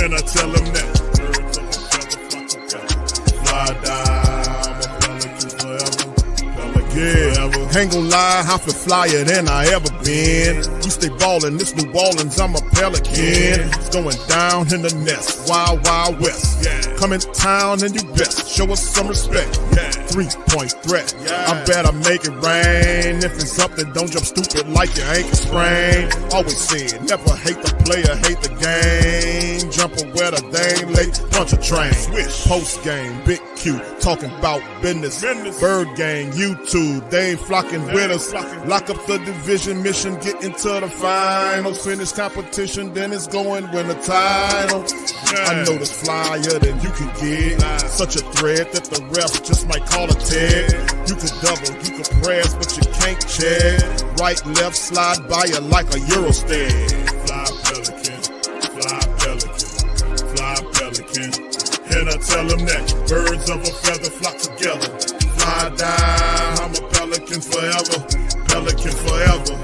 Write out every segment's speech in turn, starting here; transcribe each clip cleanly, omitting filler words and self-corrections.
And I tell them that birds of a feather flock together. Fly down, I'm a pelican forever. Yeah, ain't gon' lie, I feel flyer than I ever been. We stay ballin', this New Orleans, I'm a Pelican. It's going down in the nest, wild, wild west. Come in town and you best, show us some respect. 3-point threat, I better make it rain. If it's something, don't jump stupid like your ankle sprain. Always said, never hate the player, hate the game. Jumper where the dame late, punch a train. Post game, big Q, talking about business. Bird gang, YouTube, they ain't flocking with us. Lock up the division mission, get into the finals. Finish competition, then it's going win the title. I know this flyer than you can get. Such a threat that the ref just might call a tag. You could double, you could press, but you can't check. Right, left, slide by you like a Eurostep. Fly Pelican, fly Pelican, fly Pelican. And I tell them that birds of a feather flock together. Fly down, I'm a pelican forever, pelican forever.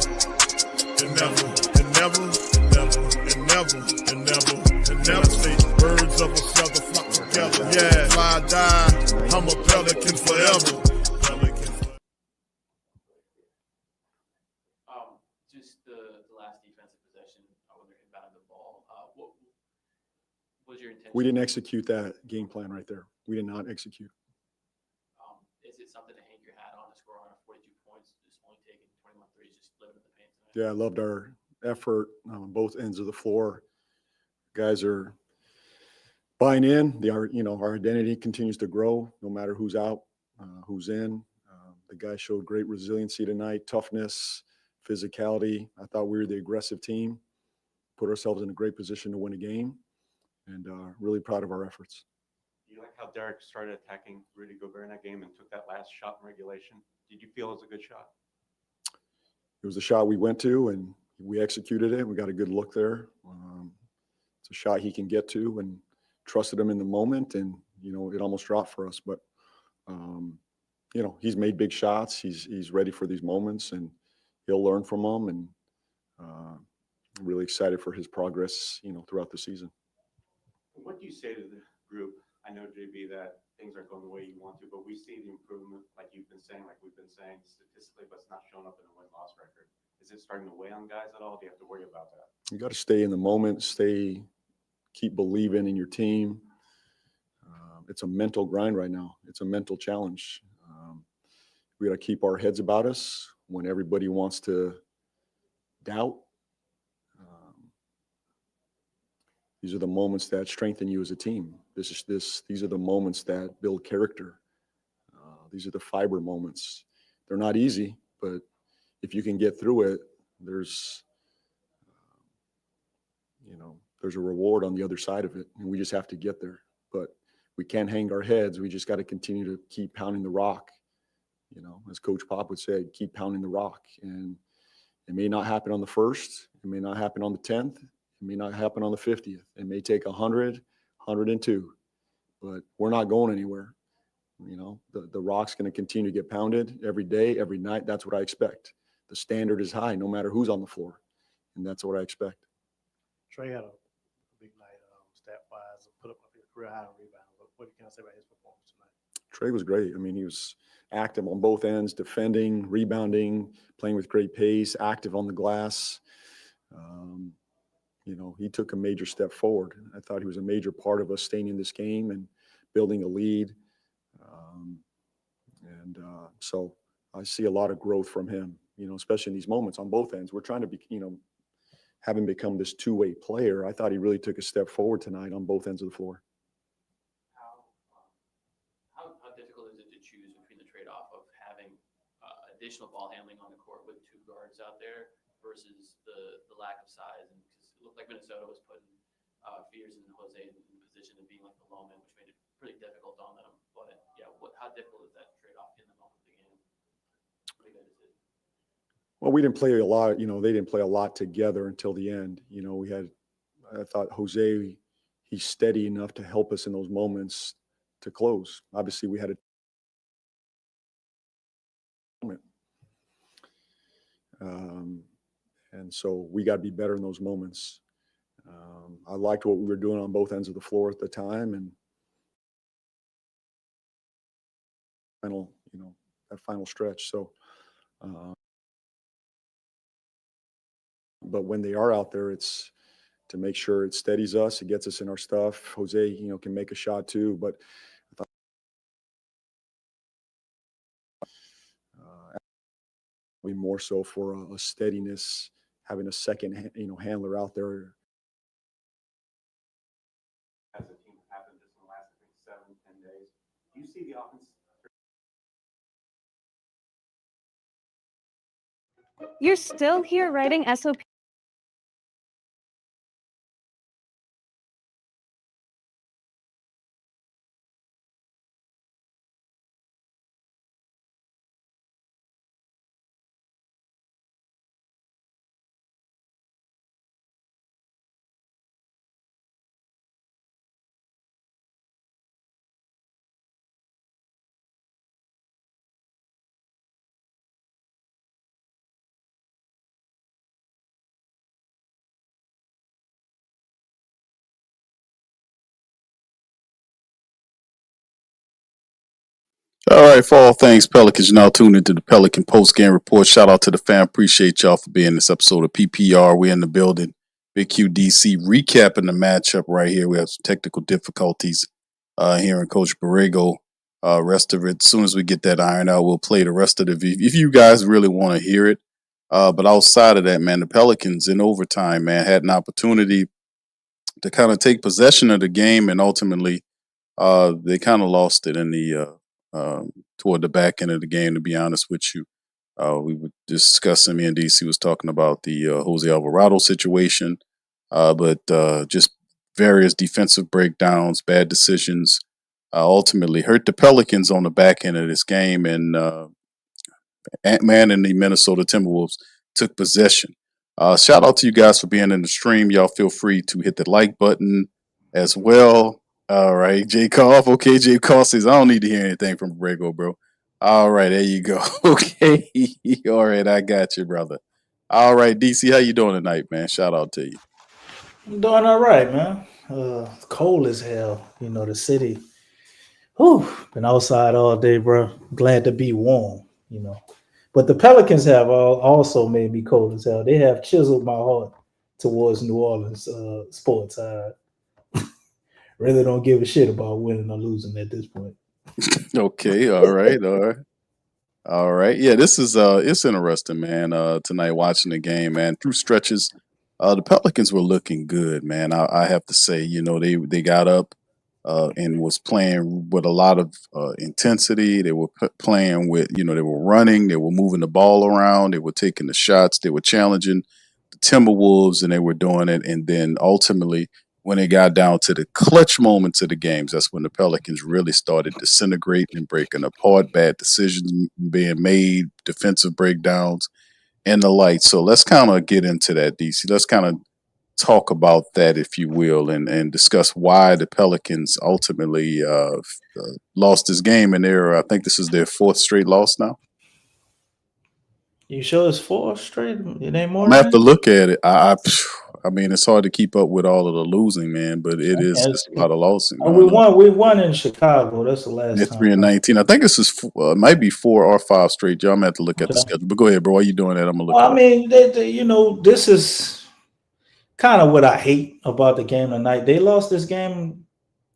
And never, and never, and never, and never, and never, and never say birds of a feather flock together. Yeah, fly down, I'm a pelican forever. Pelican forever. Just the last defensive possession when they're inbounding the ball. What was your intention? We didn't execute that game plan right there. We did not execute. Is it something to hang your hat on to score on 42 points, just only taking 21 threes, just living in the paint tonight? Yeah, I loved our effort on both ends of the floor. Guys are buying in. Our identity continues to grow no matter who's out, who's in. The guys showed great resiliency tonight, toughness, physicality. I thought we were the aggressive team, put ourselves in a great position to win a game, and really proud of our efforts. Do you like how Derek started attacking Rudy Gobert in that game and took that last shot in regulation? Did you feel it was a good shot? It was a shot we went to, and we executed it. We got a good look there. It's a shot he can get to, and trusted him in the moment, and, it almost dropped for us. But, he's made big shots. He's ready for these moments, and he'll learn from them, and I'm really excited for his progress, throughout the season. What do you say to the group? I know, JB, that things aren't going the way you want to, but we see the improvement, like we've been saying, statistically, but it's not showing up in the win-loss record. Is it starting to weigh on guys at all? Do you have to worry about that? You got to stay in the moment, keep believing in your team. It's a mental grind right now. It's a mental challenge. We got to keep our heads about us when everybody wants to doubt. These are the moments that strengthen you as a team. These are the moments that build character. These are the fiber moments. They're not easy, but if you can get through it, there's a reward on the other side of it, and we just have to get there. But we can't hang our heads. We just got to continue to keep pounding the rock. As Coach Pop would say, keep pounding the rock. And it may not happen on the 1st. It may not happen on the 10th. It may not happen on the 50th. It may take 100, 102, but we're not going anywhere. The rock's going to continue to get pounded every day, every night. That's what I expect. The standard is high, no matter who's on the floor, and that's what I expect. Trey had a big night, stat-wise, put up a career high rebound. But what can I say about his performance tonight? Trey was great. I mean, he was active on both ends, defending, rebounding, playing with great pace, active on the glass. He took a major step forward. I thought he was a major part of us staying in this game and building a lead. So I see a lot of growth from him, especially in these moments on both ends. We're trying to be, having become this two-way player. I thought he really took a step forward tonight on both ends of the floor. How difficult is it to choose between the trade-off of having additional ball handling on the court with two guards out there versus the lack of size? And because it looked like Minnesota was putting Fears and Jose in position of being like the low man, which made it pretty difficult on them. But yeah, how difficult is that trade-off in the moment of the game? What do you guys see? Well, we didn't play a lot. They didn't play a lot together until the end. I thought Jose, he's steady enough to help us in those moments to close. Obviously, we had a moment. And so we got to be better in those moments. I liked what we were doing on both ends of the floor at the time, and that final stretch. So, but when they are out there, it's to make sure it steadies us, it gets us in our stuff. Jose, can make a shot too, but I thought, we more so for a steadiness, having a second, handler out there. As a team happened just in the last, I think, 7-10 days. Do you see the offense? You're still here writing SOP. All right, for all things Pelicans, you're now tuned into the Pelican Post Game Report. Shout out to the fan. Appreciate y'all for being in this episode of PPR. We're in the building. Big QDC recapping the matchup right here. We have some technical difficulties hearing Coach Borrego. Rest of it, as soon as we get that iron out, we'll play the rest of the video if you guys really want to hear it. But outside of that, man, the Pelicans in overtime, man, had an opportunity to kind of take possession of the game, and ultimately they kind of lost it in the toward the back end of the game, to be honest with you. We were discussing, me and DC was talking about the Jose Alvarado situation, but just various defensive breakdowns, bad decisions, ultimately hurt the Pelicans on the back end of this game, and Ant-Man and the Minnesota Timberwolves took possession. Shout out to you guys for being in the stream. Y'all feel free to hit the like button as well. All right, Jay Koff. Okay, Jay Koff says, I don't need to hear anything from Borrego, bro. All right, there you go. Okay. All right, I got you, brother. All right, DC, how you doing tonight, man? Shout out to you. I'm doing all right, man. Cold as hell, the city. Whew, been outside all day, bro. Glad to be warm. But the Pelicans have also made me cold as hell. They have chiseled my heart towards New Orleans sports. Really don't give a shit about winning or losing at this point. Okay, all right. Yeah, this is it's interesting, man. Tonight watching the game, man. Through stretches, the Pelicans were looking good, man. I have to say, they got up and was playing with a lot of intensity. They were playing with, they were running, they were moving the ball around, they were taking the shots, they were challenging the Timberwolves, and they were doing it. And then ultimately, when it got down to the clutch moments of the games, that's when the Pelicans really started disintegrating and breaking apart, bad decisions being made, defensive breakdowns, and the like. So let's kind of get into that, DC. Let's kind of talk about that, if you will, and discuss why the Pelicans ultimately lost this game. And I think this is their fourth straight loss now. You sure it's 4 straight? It ain't more I'm than gonna have that? to look at it. I mean, it's hard to keep up with all of the losing, man, but it's a lot of losing We going on. won in Chicago. That's the last They're time. 3-19. I think this is might be 4 or 5 straight. Y'all, I'm gonna have to look at the Okay. schedule. But go ahead, bro. While you doing that, I'm gonna look. Well, I mean, this is kind of what I hate about the game tonight. They lost this game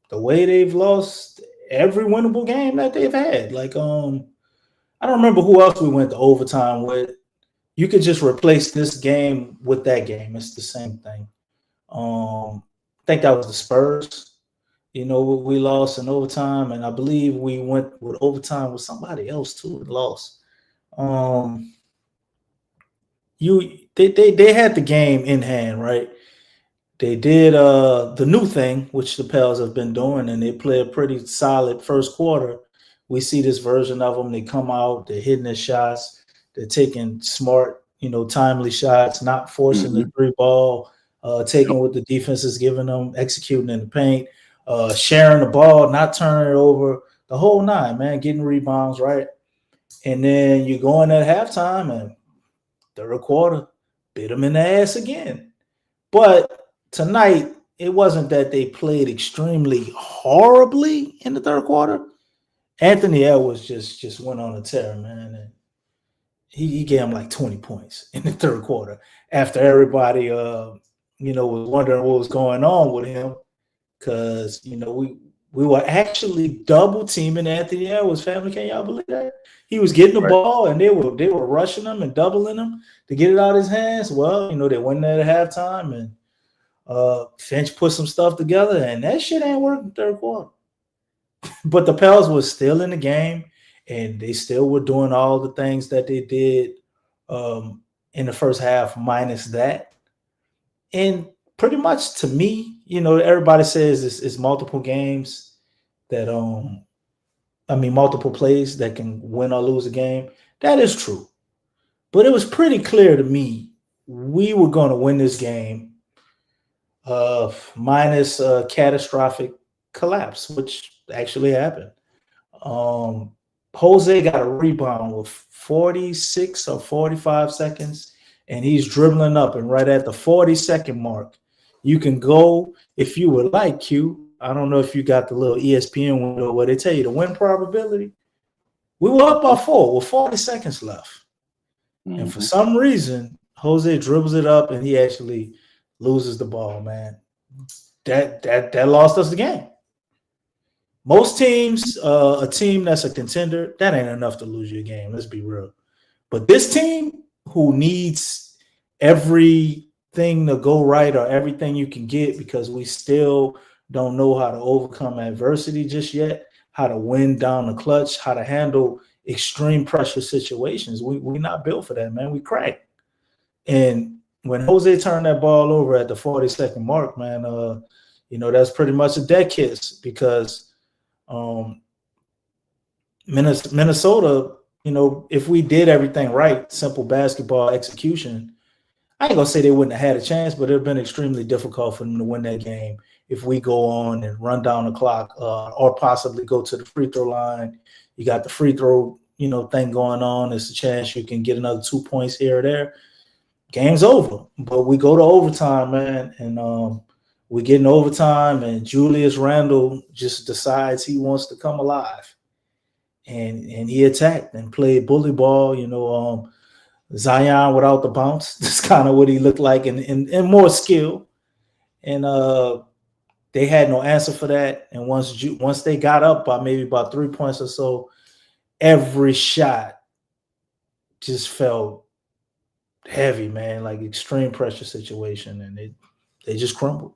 the way they've lost every winnable game that they've had. Like, I don't remember who else we went to overtime with. You could just replace this game with that game. It's the same thing. I think that was the Spurs. We lost in overtime, and I believe we went with overtime with somebody else too and lost. They had the game in hand, right? They did the new thing, which the Pels have been doing, and they play a pretty solid first quarter. We see this version of them. They come out, they're hitting their shots, they're taking smart, timely shots, not forcing the 3 ball, taking what the defense is giving them, executing in the paint, sharing the ball, not turning it over, the whole 9, man, getting rebounds, right? And then you go in at halftime and third quarter, bit them in the ass again. But tonight, it wasn't that they played extremely horribly in the third quarter. Anthony Edwards just went on a tear, man. And he gave him like 20 points in the third quarter after everybody, was wondering what was going on with him because, we were actually double teaming Anthony Edwards, family. Can y'all believe that? He was getting the Right. ball and they were rushing him and doubling him to get it out of his hands. Well, they went there at halftime and Finch put some stuff together and that shit ain't working third quarter. But the Pels were still in the game and they still were doing all the things that they did in the first half minus that. And pretty much to me, everybody says it's multiple games that multiple plays that can win or lose a game. That is true. But it was pretty clear to me we were going to win this game minus a catastrophic collapse, which actually happened. Jose got a rebound with 46 or 45 seconds, and he's dribbling up. And right at the 40-second mark, you can go, if you would like, Q. I don't know if you got the little ESPN window where they tell you the win probability. We were up by 4 with 40 seconds left. Mm-hmm. And for some reason, Jose dribbles it up and he actually loses the ball, man. That lost us the game. Most teams, a team that's a contender, that ain't enough to lose your game. Let's be real. But this team who needs everything to go right or everything you can get because we still don't know how to overcome adversity just yet, how to win down the clutch, how to handle extreme pressure situations. We're not built for that, man. We crack. And when Jose turned that ball over at the 40-second mark, man, that's pretty much a dead kiss because Minnesota, if we did everything right, simple basketball execution, I ain't gonna say they wouldn't have had a chance, but it would have been extremely difficult for them to win that game if we go on and run down the clock or possibly go to the free throw line. You got the free throw, thing going on. There's a chance you can get another 2 points here or there. Game's over. But we go to overtime, man, and we get in overtime, and Julius Randle just decides he wants to come alive. And he attacked and played bully ball, Zion without the bounce. That's kind of what he looked like and more skill. And they had no answer for that. And once they got up by maybe about 3 points or so, every shot just felt heavy, man, like extreme pressure situation. And they just crumbled.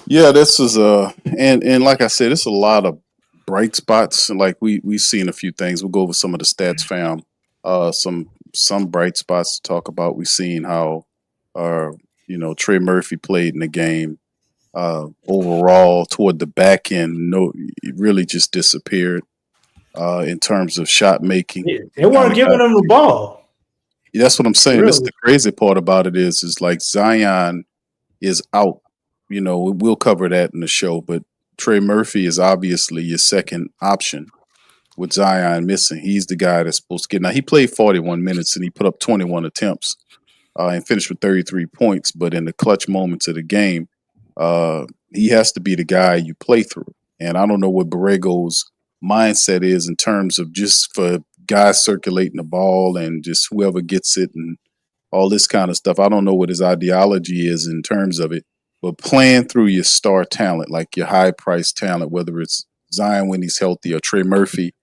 Yeah, this is and like I said, it's a lot of bright spots. Like we've seen a few things. We'll go over some of the stats, fam. Some bright spots to talk about. We've seen how Trey Murphy played in the game. Overall, toward the back end, it really just disappeared in terms of shot making. Yeah, they weren't giving him the ball. That's what I'm saying. Really? This the crazy part about it is like Zion is out. We'll cover that in the show, but Trey Murphy is obviously your second option with Zion missing. He's the guy that's supposed to get. Now, he played 41 minutes and he put up 21 attempts and finished with 33 points. But in the clutch moments of the game, he has to be the guy you play through. And I don't know what Borrego's mindset is in terms of just for guys circulating the ball and just whoever gets it and all this kind of stuff. I don't know what his ideology is in terms of it. But playing through your star talent, like your high-priced talent, whether it's Zion when he's healthy or Trey Murphy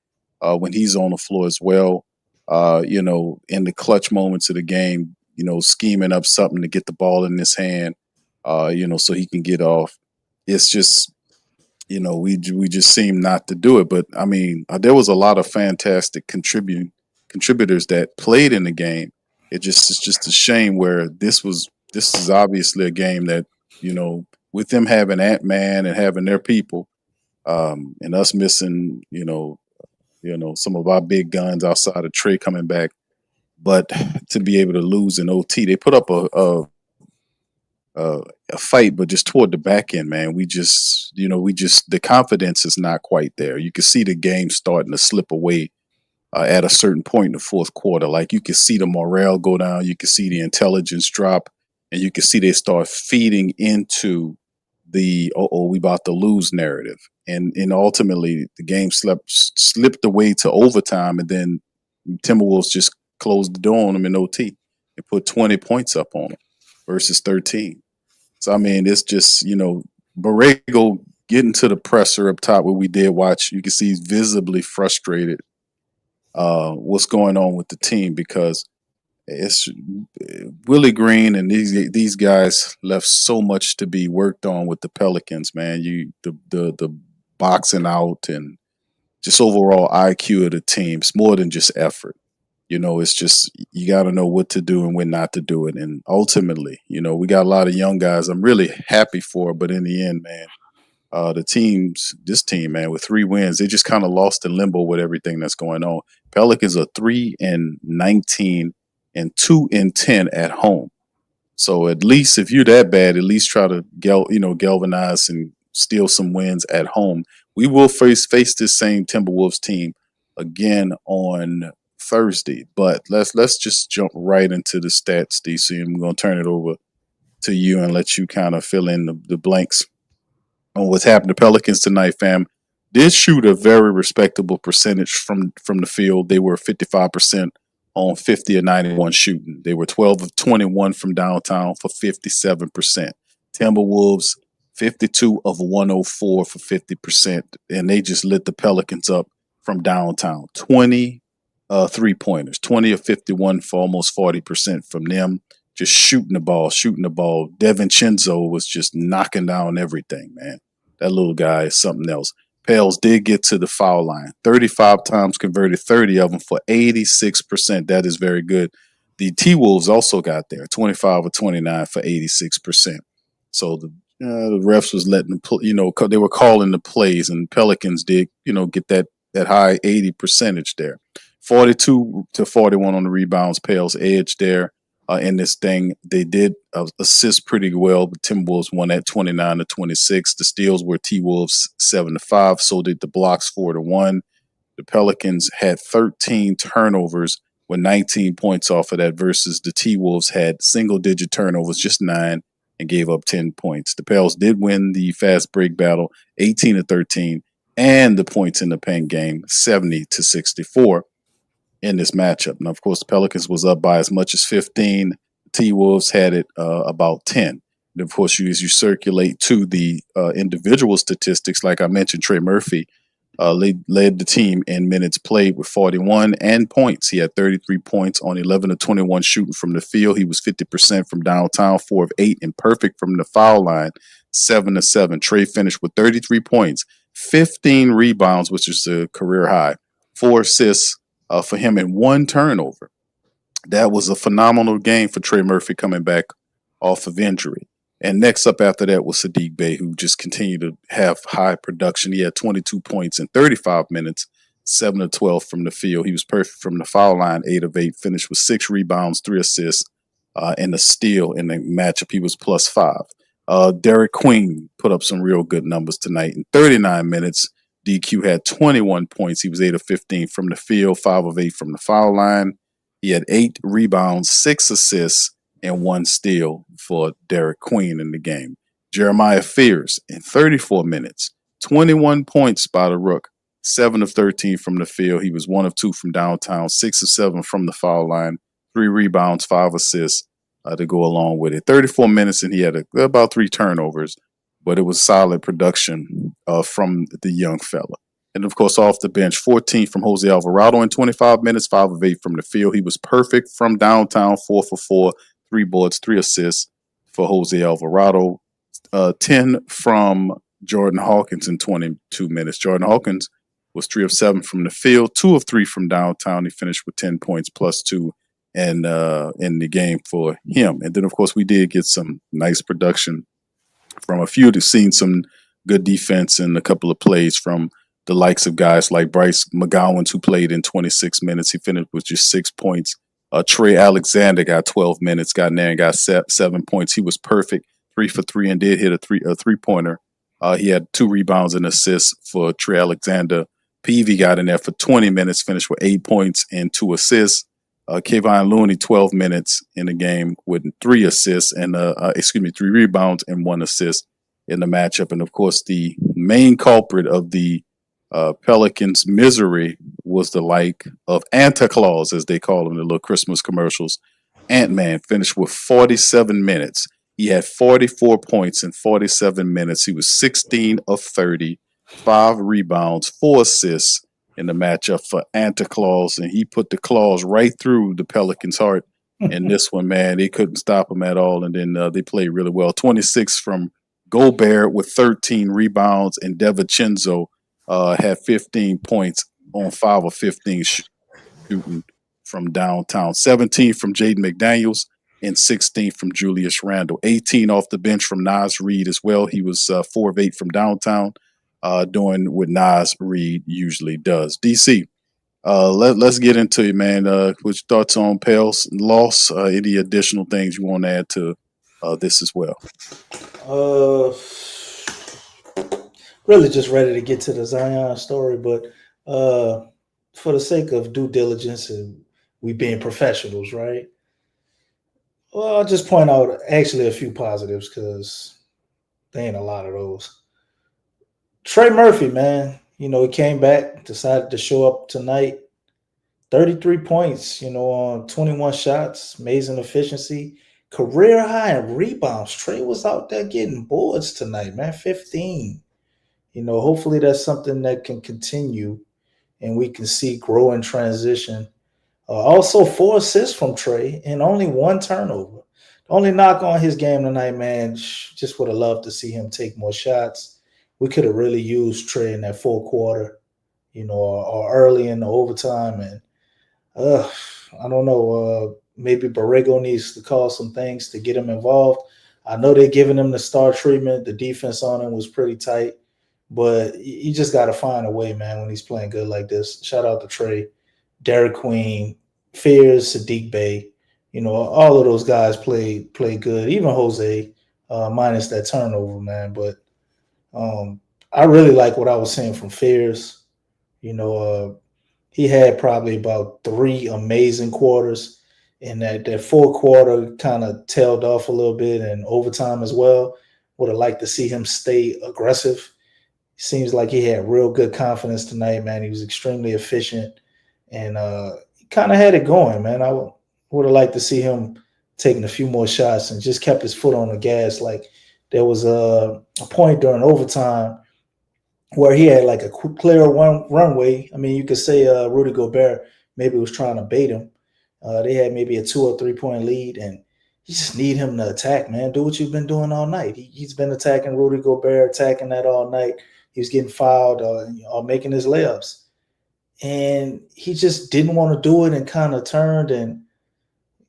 when he's on the floor as well, in the clutch moments of the game, scheming up something to get the ball in his hand, so he can get off. It's just, we just seem not to do it. But, I mean, there was a lot of fantastic contributors that played in the game. It's just a shame where this is obviously a game that, with them having Ant-Man and having their people, and us missing, some of our big guns outside of Trey coming back, but to be able to lose in OT, they put up a fight, but just toward the back end, man, the confidence is not quite there. You can see the game starting to slip away at a certain point in the fourth quarter. Like you can see the morale go down, you can see the intelligence drop. and you can see they start feeding into the we about to lose narrative, and ultimately the game slipped away to overtime, and then Timberwolves just closed the door on them in OT and put 20 points up on them versus 13. So I mean, it's just Borrego getting to the presser up top where we did watch. You can see he's visibly frustrated. What's going on with the team, because it's Willie Green and these guys left so much to be worked on with the Pelicans, man. The boxing out and just overall IQ of the team. It's more than just effort. It's just you got to know what to do and when not to do it. And ultimately, we got a lot of young guys I'm really happy for, but in the end, man, this team, man, with 3 wins, they just kind of lost in limbo with everything that's going on. Pelicans are 3-19 and 2-10 at home. So at least if you're that bad, at least try to galvanize and steal some wins at home. We will face this same Timberwolves team again on Thursday. But let's just jump right into the stats, DC. I'm going to turn it over to you and let you kind of fill in the blanks on what's happened to Pelicans tonight, fam. Did shoot a very respectable percentage from the field. They were 55% on 50 of 91 shooting. They were 12 of 21 from downtown for 57%. Timberwolves 52 of 104 for 50%, and they just lit the Pelicans up from downtown. 20 3-pointers, 20 of 51 for almost 40% from them. Just shooting the ball. DiVincenzo was just knocking down everything, man. That little guy is something else. Pels did get to the foul line. 35 times converted, 30 of them for 86%. That is very good. The T-Wolves also got there, 25 or 29 for 86%. So the refs was letting them, they were calling the plays, and Pelicans did, get that high 80 percentage there. 42 to 41 on the rebounds. Pels edge there. In this thing, they did assist pretty well, but Timberwolves won at 29 to 26. The steals were T-Wolves 7 to 5. So did the blocks 4 to 1. The Pelicans had 13 turnovers with 19 points off of that, versus the T-Wolves had single-digit turnovers, just 9, and gave up 10 points. The Pels did win the fast break battle 18 to 13, and the points in the paint game 70 to 64. In this matchup. Now, of course, the Pelicans was up by as much as 15. The T-Wolves had it about 10. And of course, as you circulate to the individual statistics, like I mentioned, Trey Murphy led the team in minutes played with 41 and points. He had 33 points on 11 of 21 shooting from the field. He was 50% from downtown, 4 of 8, and perfect from the foul line, 7 of 7. Trey finished with 33 points, 15 rebounds, which is a career high, 4 assists, for him and 1 turnover. That was a phenomenal game for Trey Murphy coming back off of injury. And next up after that was Saddiq Bey, who just continued to have high production. He had 22 points in 35 minutes, 7 of 12 from the field. He was perfect from the foul line, 8 of 8, finished with 6 rebounds, 3 assists, and a steal in the matchup. He was +5. Derek Queen put up some real good numbers tonight. In 39 minutes, DQ had 21 points. He was 8 of 15 from the field, 5 of 8 from the foul line. He had 8 rebounds, 6 assists, and 1 steal for Derek Queen in the game. Jeremiah Fears in 34 minutes, 21 points by the Rook, 7 of 13 from the field. He was 1 of 2 from downtown, 6 of 7 from the foul line, 3 rebounds, 5 assists to go along with it. 34 minutes, and he had about 3 turnovers. But it was solid production from the young fella. And, of course, off the bench, 14 from Jose Alvarado in 25 minutes, 5 of 8 from the field. He was perfect from downtown, 4 for 4, 3 boards, 3 assists for Jose Alvarado. 10 from Jordan Hawkins in 22 minutes. Jordan Hawkins was 3 of 7 from the field, 2 of 3 from downtown. He finished with 10 points +2 in the game for him. And then, of course, we did get some nice production from a few to seen some good defense and a couple of plays from the likes of guys like Bryce McGowan, who played in 26 minutes. He finished with just 6 points. Trey Alexander got 12 minutes, got in there and got 7 points. He was perfect, 3 for 3, and did hit a three-pointer. He had 2 rebounds and assists for Trey Alexander. Peavy got in there for 20 minutes, finished with 8 points and 2 assists. Kayvon Looney, 12 minutes in the game with 3 assists and 3 rebounds and 1 assist in the matchup. And of course, the main culprit of the Pelicans' misery was the like of Santa Claus, as they call him in the little Christmas commercials. Ant-Man finished with 47 minutes. He had 44 points in 47 minutes. He was 16 of 30, 5 rebounds, 4 assists in the matchup for Santa Claus, and he put the claws right through the Pelicans' heart. And this one, man, they couldn't stop him at all. And then they played really well. 26 from Gobert with 13 rebounds, and DiVincenzo had 15 points on 5 of 15 shooting from downtown. 17 from Jaden McDaniels and 16 from Julius Randle. 18 off the bench from Naz Reid as well. He was 4 of 8 from downtown, doing what Naz Reid usually does. DC, let's get into it, man. What's your thoughts on Pale's loss? Any additional things you want to add to this as well? Really just ready to get to the Zion story, but for the sake of due diligence and we being professionals, right? Well, I'll just point out actually a few positives because there ain't a lot of those. Trey Murphy, man, he came back, decided to show up tonight. 33 points, on 21 shots, amazing efficiency, career high in rebounds. Trey was out there getting boards tonight, man, 15. Hopefully that's something that can continue and we can see grow and transition. Also 4 assists from Trey and only 1 turnover. The only knock on his game tonight, man, just would have loved to see him take more shots. We could have really used Trey in that 4th quarter, or early in the overtime. And I don't know, maybe Borrego needs to call some things to get him involved. I know they're giving him the star treatment. The defense on him was pretty tight, but you just got to find a way, man, when he's playing good like this. Shout out to Trey, Derek Queen, Fears, Sadiq Bey. All of those guys play good. Even Jose, minus that turnover, man. But I really like what I was seeing from Fears. He had probably about 3 amazing quarters, and that 4th quarter kind of tailed off a little bit, and overtime as well. Would have liked to see him stay aggressive. Seems like he had real good confidence tonight, man. He was extremely efficient, and he kind of had it going, man. I would have liked to see him taking a few more shots and just kept his foot on the gas. Like there was a point during overtime where he had like a clear runway. I mean, you could say Rudy Gobert maybe was trying to bait him. They had maybe a 2 or 3 point lead, and you just need him to attack, man. Do what you've been doing all night. He's been attacking Rudy Gobert, attacking that all night. He was getting fouled or making his layups. And he just didn't want to do it and kind of turned and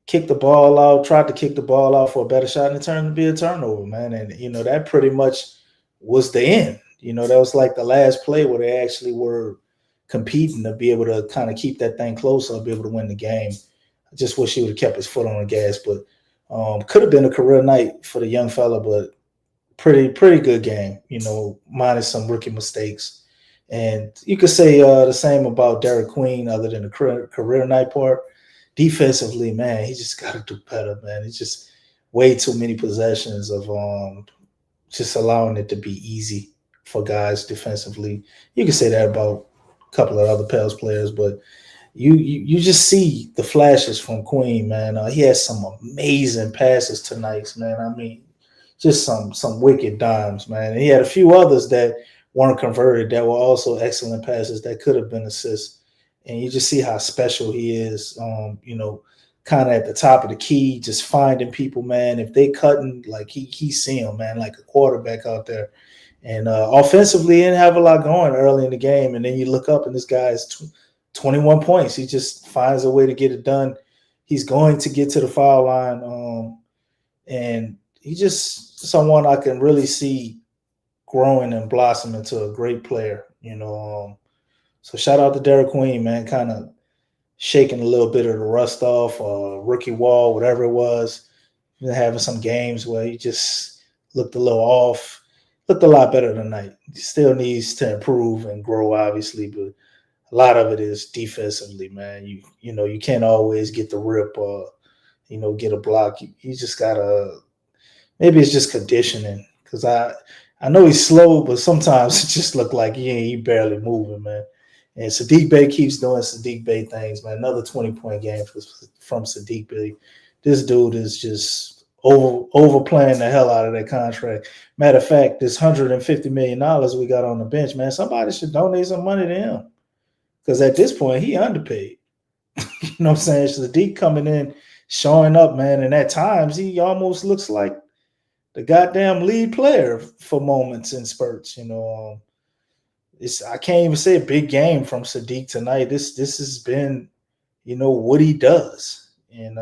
kicked the ball out, tried to kick the ball out for a better shot, and it turned to be a turnover, man. And, that pretty much was the end. That was like the last play where they actually were competing to be able to kind of keep that thing close or be able to win the game. I just wish he would have kept his foot on the gas, but could have been a career night for the young fella, but pretty good game, minus some rookie mistakes. And you could say the same about Derek Queen, other than the career night part. Defensively, man, he just got to do better, man. It's just way too many possessions of just allowing it to be easy for guys defensively. You can say that about a couple of other Pels players, but you just see the flashes from Queen, man. He has some amazing passes tonight, man. I mean, just some wicked dimes, man. And he had a few others that weren't converted that were also excellent passes that could have been assists. And you just see how special he is, kind of at the top of the key, just finding people, man. If they cutting, like he see them, man, like a quarterback out there. And offensively, he didn't have a lot going early in the game. And then you look up and this guy is 21 points. He just finds a way to get it done. He's going to get to the foul line. And he just someone I can really see growing and blossoming into a great player, So shout out to Derek Queen, man, kind of shaking a little bit of the rust off, rookie wall, whatever it was. Having some games where he just looked a little off, looked a lot better tonight. He still needs to improve and grow, obviously, but a lot of it is defensively, man. You know, you can't always get the rip or, you know, get a block. You just gotta, maybe it's just conditioning. Cause I know he's slow, but sometimes it just look like he barely moving, man. And Sadiq Bey keeps doing Sadiq Bey things, man. Another 20-point game from Sadiq Bey. This dude is just overplaying the hell out of that contract. Matter of fact, this $150 million we got on the bench, man, somebody should donate some money to him. Because at this point, he underpaid. You know what I'm saying? Sadiq coming in, showing up, man. And at times, he almost looks like the goddamn lead player for moments in spurts. You know, I can't even say a big game from Sadiq tonight. This has been, you know, what he does, and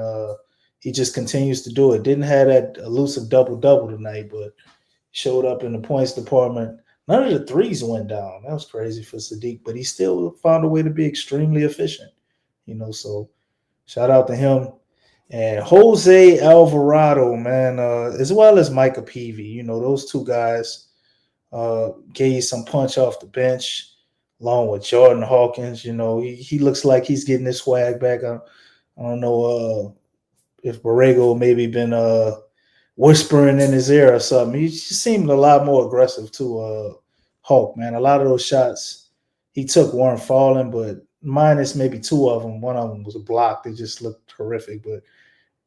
he just continues to do it. Didn't have that elusive double tonight, but showed up in the points department. None of the threes went down. That was crazy for Sadiq, but he still found a way to be extremely efficient. You know, so shout out to him. And Jose Alvarado, man, as well as Micah Peavy. You know, those two guys gave some punch off the bench, along with Jordan Hawkins. You know, he looks like he's getting his swag back. I don't know if Borrego maybe been whispering in his ear or something. He just seemed a lot more aggressive to Hawk, man. A lot of those shots he took weren't falling, but minus maybe two of them. One of them was a block. They just looked horrific, but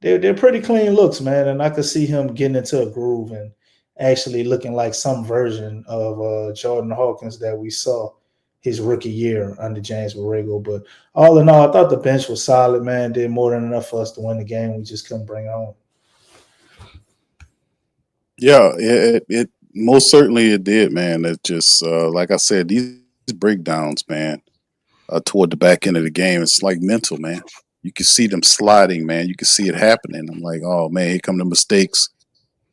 they're pretty clean looks, man. And I could see him getting into a groove and actually looking like some version of Jordan Hawkins that we saw his rookie year under James Borrego. But all in all, I thought the bench was solid, man. Did more than enough for us to win the game. We just couldn't bring it home. Yeah, it most certainly it did, man. It just like I said, these breakdowns, man, toward the back end of the game, it's like mental, man. You can see them sliding, man. You can see it happening. I'm like, oh man, here come the mistakes,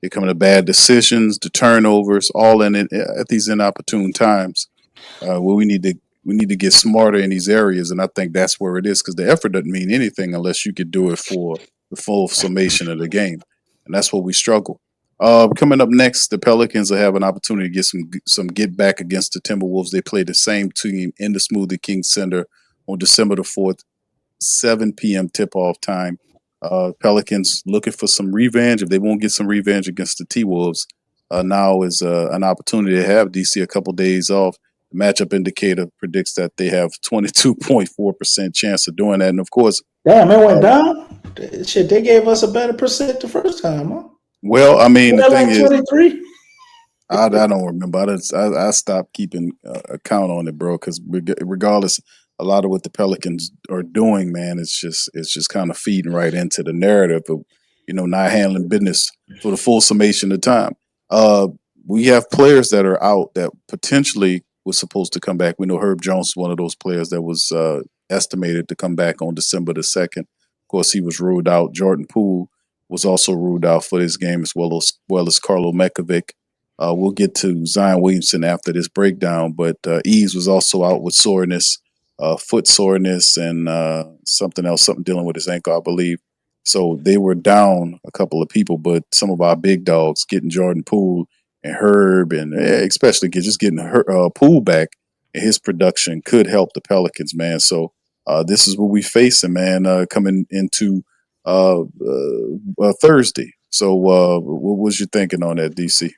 here come the bad decisions, the turnovers, all in it at these inopportune times. Where we need to get smarter in these areas, and I think that's where it is, because the effort doesn't mean anything unless you could do it for the full summation of the game, and that's where we struggle. Coming up next, the Pelicans will have an opportunity to get some get back against the Timberwolves. They play the same team in the Smoothie King Center on December the 4th, 7 p.m. tip-off time. Pelicans looking for some revenge. If they won't get some revenge against the T-Wolves, now is an opportunity to have DC a couple days off. The matchup indicator predicts that they have 22.4% chance of doing that. And of course, damn, it went down. Shit, they gave us a better percent the first time, huh? Well, I mean, the thing like is, 23? I don't remember. I stopped keeping account on it, bro. Because regardless, a lot of what the Pelicans are doing, man, it's just kind of feeding right into the narrative of, you know, not handling business for the full summation of time. We have players that are out that potentially was supposed to come back. We know Herb Jones is one of those players that was estimated to come back on December the 2nd. Of course, he was ruled out. Jordan Poole was also ruled out for this game, as well as Carlo Mekovic. We'll get to Zion Williamson after this breakdown, but Eves was also out with soreness, foot soreness, and something dealing with his ankle, I believe. So they were down a couple of people, but some of our big dogs, getting Jordan Poole and Herb, and especially getting Poole back, and his production could help the Pelicans, man. So this is what we facing, man, coming into Thursday. So what was you thinking on that, DC?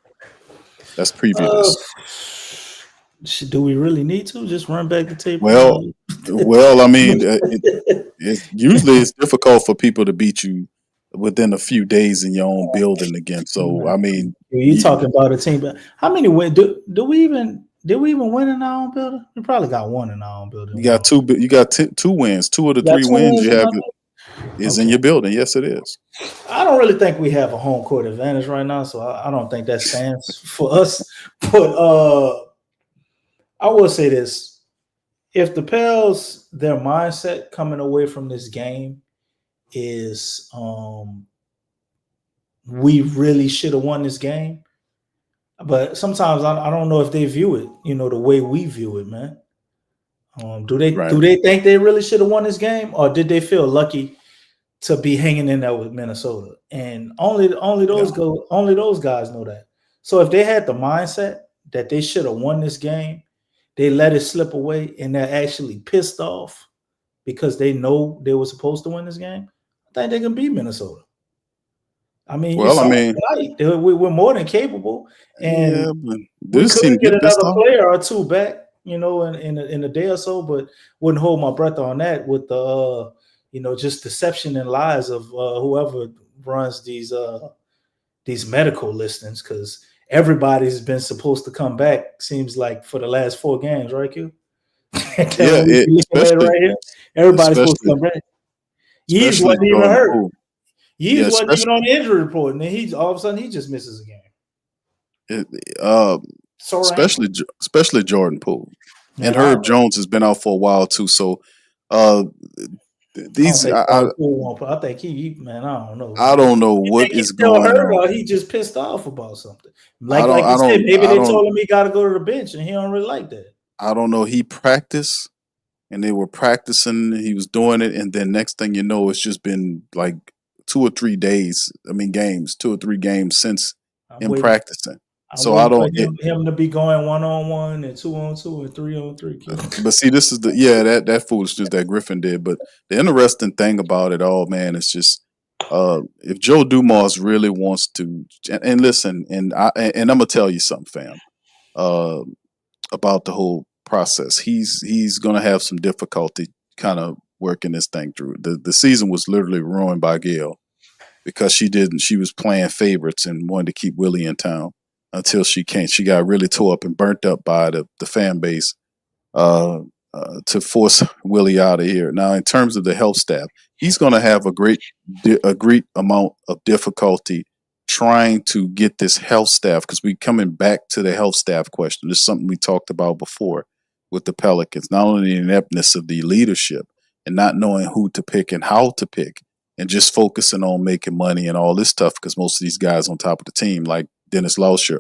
Let's preview this. Do we really need to just run back the tape? Well, I mean, usually it's difficult for people to beat you within a few days in your own building again. So I mean, you talking about a team, but how many win? Did we even win in our own building? We probably got one in our own building. You got two. You got two wins. Two of the three wins you have is in your building. Yes, it is. I don't really think we have a home court advantage right now, so I don't think that stands for us. But I will say this: if the Pels, their mindset coming away from this game is we really should have won this game. But sometimes I don't know if they view it, you know, the way we view it, man. Do they think they really should have won this game, or did they feel lucky to be hanging in there with Minnesota? And only those guys know that. So if they had the mindset that they should have won this game, they let it slip away and they're actually pissed off because they know they were supposed to win this game, I think they can beat Minnesota. I mean, you Well, I saw mean, tonight. We're more than capable, and yeah, but we this team could get get pissed another off. player or two back, in a day or so. But wouldn't hold my breath on that with the just deception and lies of whoever runs these medical listings, because everybody's been supposed to come back. Seems like for the last 4 games, right, Q? Tell Yeah, me we looking at it especially right here. Everybody's supposed to especially come back. Yeez especially wasn't even Jordan hurt. Poole. Yeez Yeah, wasn't even on especially the injury report, and then he all of a sudden he just misses a game. uh, Sore ankle. especially Jordan Poole. And Man, Herb Jones has been out for a while too. So uh, I don't these think Jordan Poole won't play. I think man, I don't know. I don't know You what think he's is still going hurt, on. or he just pissed off about something? I Like don't you I said, don't maybe I they don't told him he got to go to the bench, and he don't really like that. I don't know. He practiced and they were practicing. He was doing it, and then next thing you know, it's just been like 2 or 3 days. I mean, games, 2 or 3 games since I'm him waiting. practicing. I'm So I waiting for don't. him to be going 1-on-1 and 2-on-2 and 3-on-3. But see, this is that foolishness that Griffin did. But the interesting thing about it all, man, is just if Joe Dumas really wants to, and listen, and I'm gonna tell you something, fam, uh, about the whole process. He's gonna have some difficulty kind of working this thing through. The season was literally ruined by Gail because she was playing favorites and wanted to keep Willie in town until she can't. She got really tore up and burnt up by the fan base uh, to force Willie out of here. Now, in terms of the health staff, he's going to have a great amount of difficulty trying to get this health staff, because we coming back to the health staff question. This is something we talked about before with the Pelicans. Not only the ineptness of the leadership and not knowing who to pick and how to pick, and just focusing on making money and all this stuff, because most of these guys on top of the team, like Dennis Lauscher,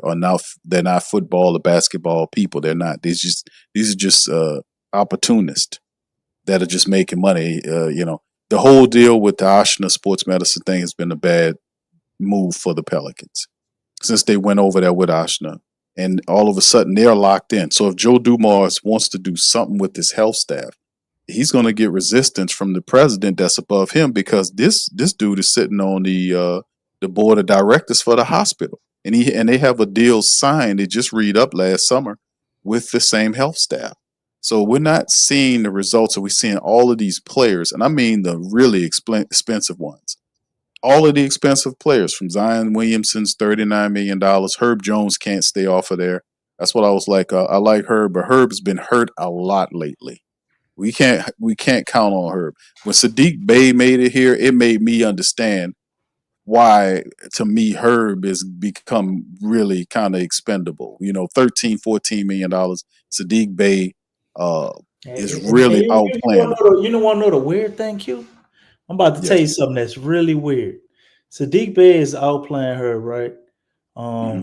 they're not football or basketball people. They're not. These are just opportunists that are just making money. The whole deal with the Oshner sports medicine thing has been a bad move for the Pelicans since they went over there with Oshner, and all of a sudden they're locked in. So if Joe Dumas wants to do something with his health staff, he's going to get resistance from the president that's above him, because this dude is sitting on the board of directors for the hospital, and they have a deal signed. They just read up last summer with the same health staff. So we're not seeing the results. We're seeing all of these players, and I mean the really expensive ones. All of the expensive players, from Zion Williamson's $39 million. Herb Jones can't stay off of there. That's what I was like. I like Herb, but Herb's been hurt a lot lately. We can't count on Herb. When Sadiq Bey made it here, it made me understand why, to me, Herb has become really kind of expendable. 13, $14 million. Sadiq Bey is really outplaying him. You don't want to know the weird thing, Q? I'm about to tell Yes. you something that's really weird. Sadiq Bey is outplaying her, right? Mm-hmm.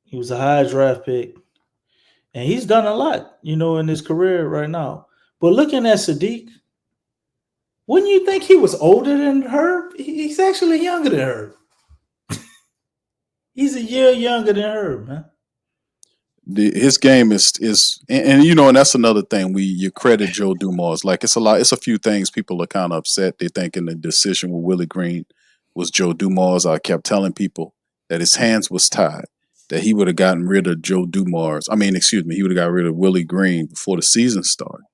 He was a high draft pick, and he's done a lot, in his career right now. But looking at Sadiq, wouldn't you think he was older than her? He's actually younger than her. He's a year younger than her, man. His game is and that's another thing you credit Joe Dumas. Like, it's a few things people are kind of upset. They thinking the decision with Willie Green was Joe Dumas. I kept telling people that his hands was tied, that he would have gotten rid of Joe Dumas. I mean, excuse me, he would have got rid of Willie Green before the season started.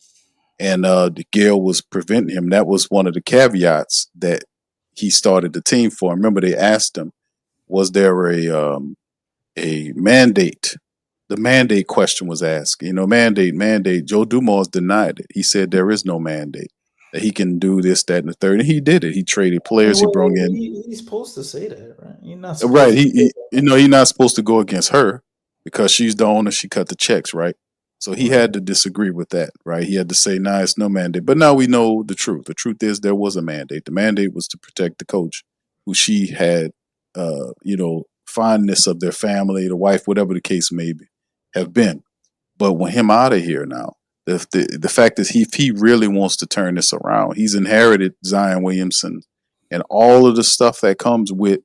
And Gail was preventing him. That was one of the caveats that he started the team for. Remember, they asked him, was there a mandate? The mandate question was asked. Mandate. Joe Dumas denied it. He said there is no mandate, that he can do this, that, and the third. And he did it. He traded players. He brought in. He's supposed to say that, right? You're not Right. He's not supposed to go against her because she's the owner. She cut the checks, right? So he had to disagree with that, right? He had to say, nah, it's no mandate. But now we know the truth. The truth is there was a mandate. The mandate was to protect the coach, who she had, fondness of their family, the wife, whatever the case may have been. But with him out of here now, the fact is, if he really wants to turn this around, he's inherited Zion Williamson and all of the stuff that comes with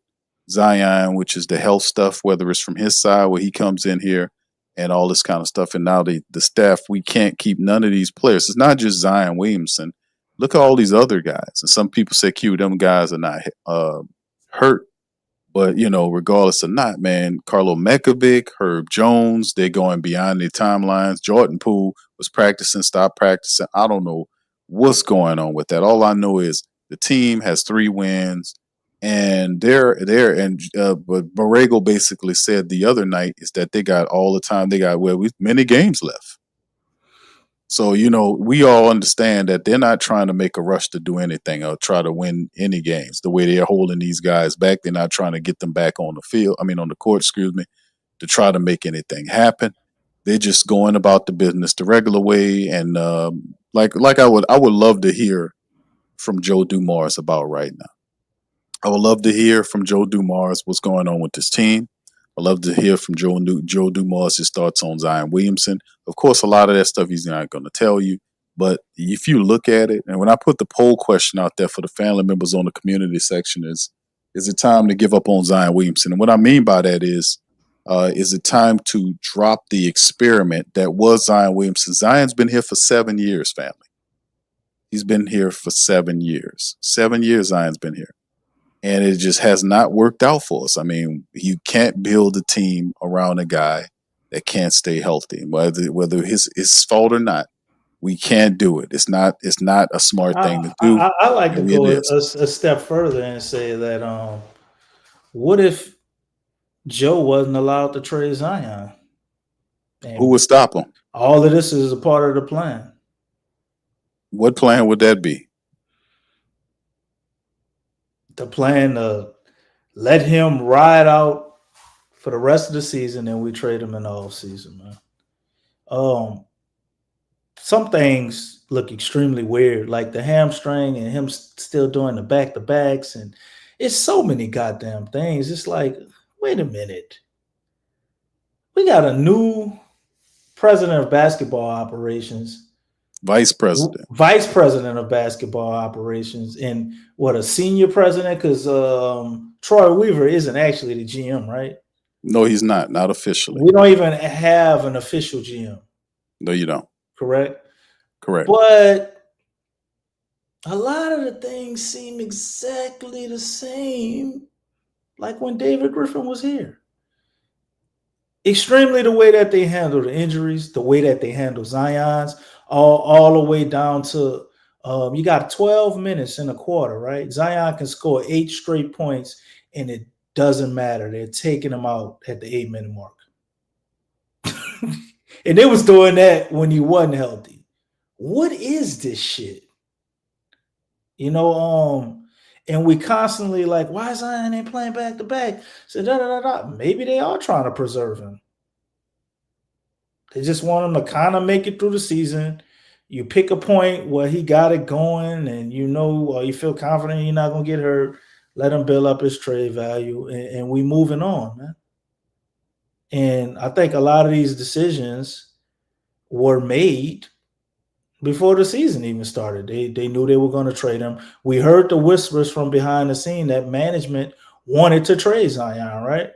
Zion, which is the health stuff, whether it's from his side where he comes in here and all this kind of stuff. And now the staff, we can't keep none of these players. It's not just Zion Williamson. Look at all these other guys. And some people say, Q, them guys are not hurt. But, regardless of not, man, Carlo Mekovic, Herb Jones, they're going beyond their timelines. Jordan Poole was practicing, stopped practicing. I don't know what's going on with that. All I know is the team has 3 wins, and but Borrego basically said the other night is that they got all the time. They got many games left. So, we all understand that they're not trying to make a rush to do anything or try to win any games. The way they're holding these guys back, they're not trying to get them back on the court, to try to make anything happen. They're just going about the business the regular way. And like I would love to hear from Joe Dumars about right now. I would love to hear from Joe Dumars what's going on with this team. I'd love to hear from Joe Dumars his thoughts on Zion Williamson. Of course, a lot of that stuff he's not going to tell you. But if you look at it, and when I put the poll question out there for the family members on the community section is it time to give up on Zion Williamson? And what I mean by that is it time to drop the experiment that was Zion Williamson? Zion's been here for 7 years, family. He's been here for 7 years. 7 years Zion's been here. And it just has not worked out for us. I mean, you can't build a team around a guy that can't stay healthy. Whether his fault or not, we can't do it. It's not a smart thing to do. I like to go a step further and say that what if Joe wasn't allowed to trade Zion? And who would stop him? All of this is a part of the plan. What plan would that be? The plan to let him ride out for the rest of the season, and we trade him in the offseason, man. Some things look extremely weird, like the hamstring and him still doing the back-to-backs, and it's so many goddamn things. It's like, wait a minute. We got a new president of basketball operations. Vice president of basketball operations, and a senior president, because Troy Weaver isn't actually the GM, right? No, he's not officially. We don't even have an official GM. No, you don't. Correct. But a lot of the things seem exactly the same like when David Griffin was here. Extremely the way that they handle the injuries, the way that they handle Zion's, all the way down to you got 12 minutes in a quarter, right? Zion can score 8 straight points, and it doesn't matter. They're taking him out at the 8-minute mark. And they was doing that when he wasn't healthy. What is this shit? And we constantly like, why Zion ain't playing back to back? So maybe they are trying to preserve him. They just want him to kind of make it through the season. You pick a point where he got it going, and you feel confident you're not gonna get hurt. Let him build up his trade value, and we moving on, man. And I think a lot of these decisions were made before the season even started. They knew they were going to trade him. We heard the whispers from behind the scene that management wanted to trade Zion, right?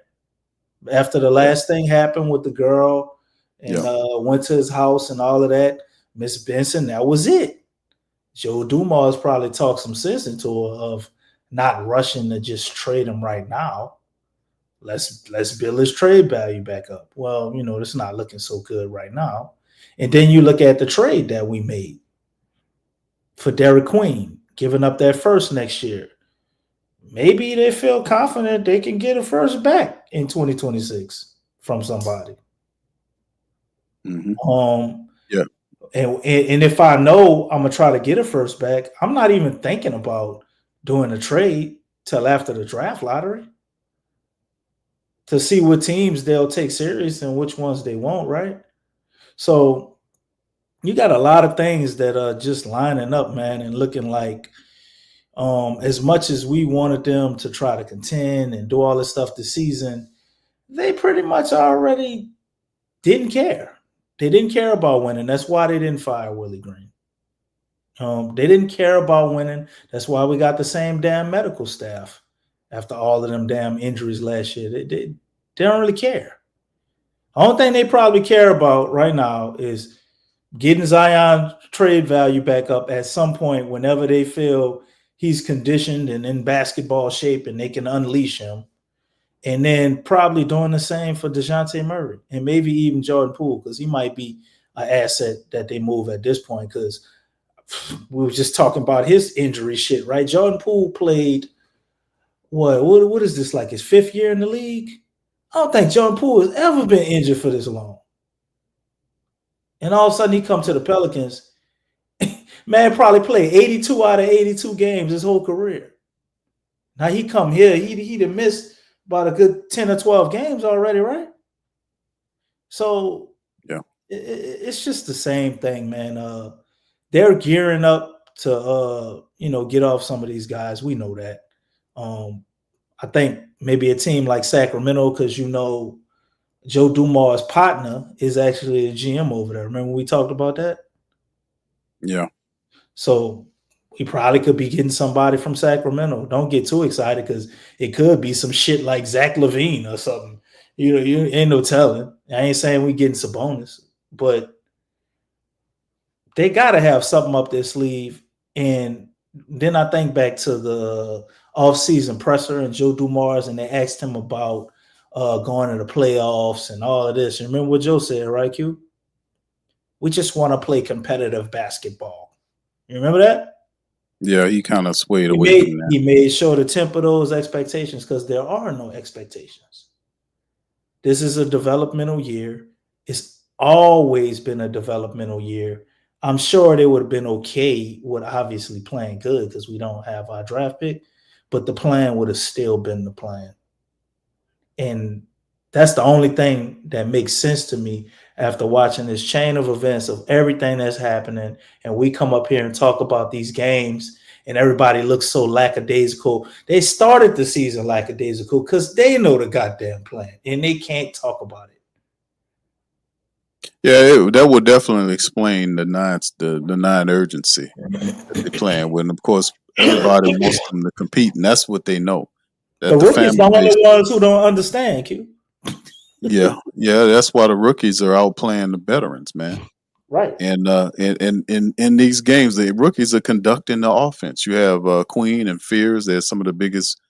After the last thing happened with the girl and went to his house and all of that, Miss Benson, that was it. Joe Dumars probably talked some sense into her of not rushing to just trade him right now. Let's build his trade value back up. Well, it's not looking so good right now. And then you look at the trade that we made for Derek Queen, giving up that first next year. Maybe they feel confident they can get a first back in 2026 from somebody. Mm-hmm. And if I know I'm gonna try to get a first back, I'm not even thinking about doing a trade till after the draft lottery to see what teams they'll take serious and which ones they won't, right? So you got a lot of things that are just lining up, man, and looking like as much as we wanted them to try to contend and do all this stuff this season, they pretty much already didn't care. They didn't care about winning. That's why they didn't fire Willie Green. They didn't care about winning. That's why we got the same damn medical staff after all of them damn injuries last year. They don't really care. Only thing they probably care about right now is getting Zion trade value back up at some point whenever they feel he's conditioned and in basketball shape and they can unleash him. And then probably doing the same for DeJounte Murray and maybe even Jordan Poole, because he might be an asset that they move at this point. Because we were just talking about his injury shit, right? Jordan Poole played what is this, like his 5th year in the league? I don't think Jordan Poole has ever been injured for this long. And all of a sudden he come to the Pelicans. Man probably played 82 out of 82 games his whole career. Now he come here, he'd have missed about a good 10 or 12 games already, right? So Yeah. it's just the same thing, man. They're gearing up to get off some of these guys. We know that. I think maybe a team like Sacramento, because Joe Dumars' partner is actually a GM over there. Remember we talked about that? Yeah. So we probably could be getting somebody from Sacramento. Don't get too excited because it could be some shit like Zach LaVine or something. You ain't no telling. I ain't saying we getting Sabonis, but they got to have something up their sleeve. And then I think back to the off-season presser and Joe Dumars, and they asked him about going to the playoffs and all of this. And remember what Joe said, right, Q? We just want to play competitive basketball. You remember that? Yeah, he kind of swayed away from that. He made sure to temper those expectations because there are no expectations. This is a developmental year. It's always been a developmental year. I'm sure they would have been okay with obviously playing good because we don't have our draft pick, but the plan would have still been the plan. And that's the only thing that makes sense to me after watching this chain of events of everything that's happening. And we come up here and talk about these games and everybody looks so lackadaisical. They started the season lackadaisical because they know the goddamn plan and they can't talk about it. Yeah, that would definitely explain the non-urgency that they're playing with. And of course, everybody wants them to compete, and that's what they know. The That the rookies family the base. only ones who don't understand, Q. Yeah, that's why the rookies are outplaying the veterans, man. Right. And in these games, the rookies are conducting the offense. You have Queen and Fears. They're some of the biggest,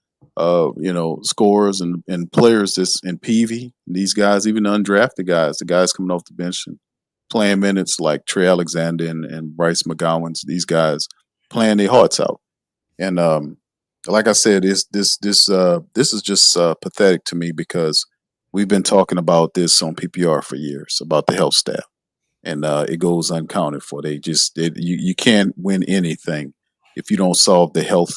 scorers and players that's in PV. These guys, even the undrafted guys, the guys coming off the bench and playing minutes like Trey Alexander and Bryce McGowan's. These guys playing their hearts out. And like I said, this is just pathetic to me because we've been talking about this on PPR for years about the health staff. And it goes uncounted for. You can't win anything if you don't solve the health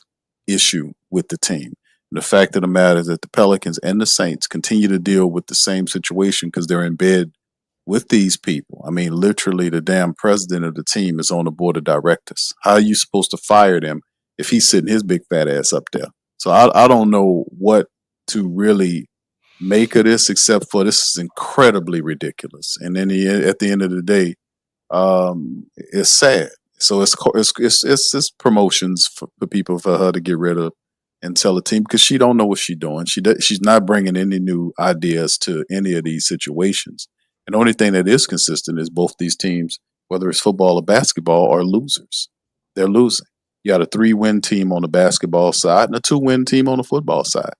issue with the team. And the fact of the matter is that the Pelicans and the Saints continue to deal with the same situation because they're in bed with these people. I mean, literally, the damn president of the team is on the board of directors. How are you supposed to fire them if he's sitting his big fat ass up there? So I don't know what to really make of this, except for this is incredibly ridiculous. And then at the end of the day, it's sad. So it's promotions for people for her to get rid of and tell the team because she don't know what she's doing. She's not bringing any new ideas to any of these situations. And the only thing that is consistent is both these teams, whether it's football or basketball, are losers. They're losing. You got a 3-win team on the basketball side and a 2-win team on the football side.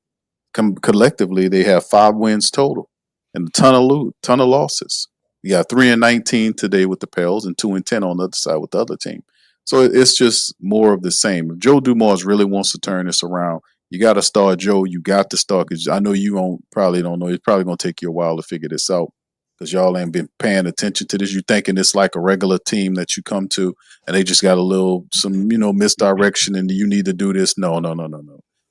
Collectively, they have 5 wins total and a ton of losses. You got 3-19 today with the Pels and 2-10 on the other side with the other team. So it's just more of the same. If Joe Dumars really wants to turn this around, you got to start Joe. You got to start because I know you probably don't know. It's probably going to take you a while to figure this out because y'all ain't been paying attention to this. You thinking it's like a regular team that you come to and they just got some misdirection and you need to do this. No.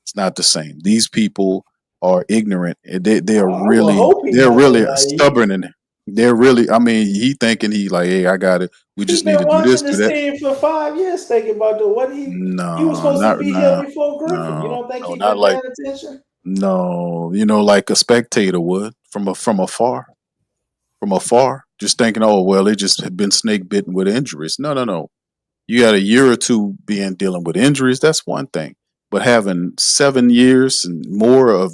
It's not the same. These people are ignorant. They're really stubborn and they're really. I mean, he thinking he like, hey, I got it. We just need to do this, do that. Team for 5 years thinking about what he was supposed to be here before Griffin. You don't think he's been paying attention? No, like a spectator would from afar, just thinking, oh well, they just have been snake bitten with injuries. No. You got a year or two dealing with injuries. That's one thing. But having 7 years and more of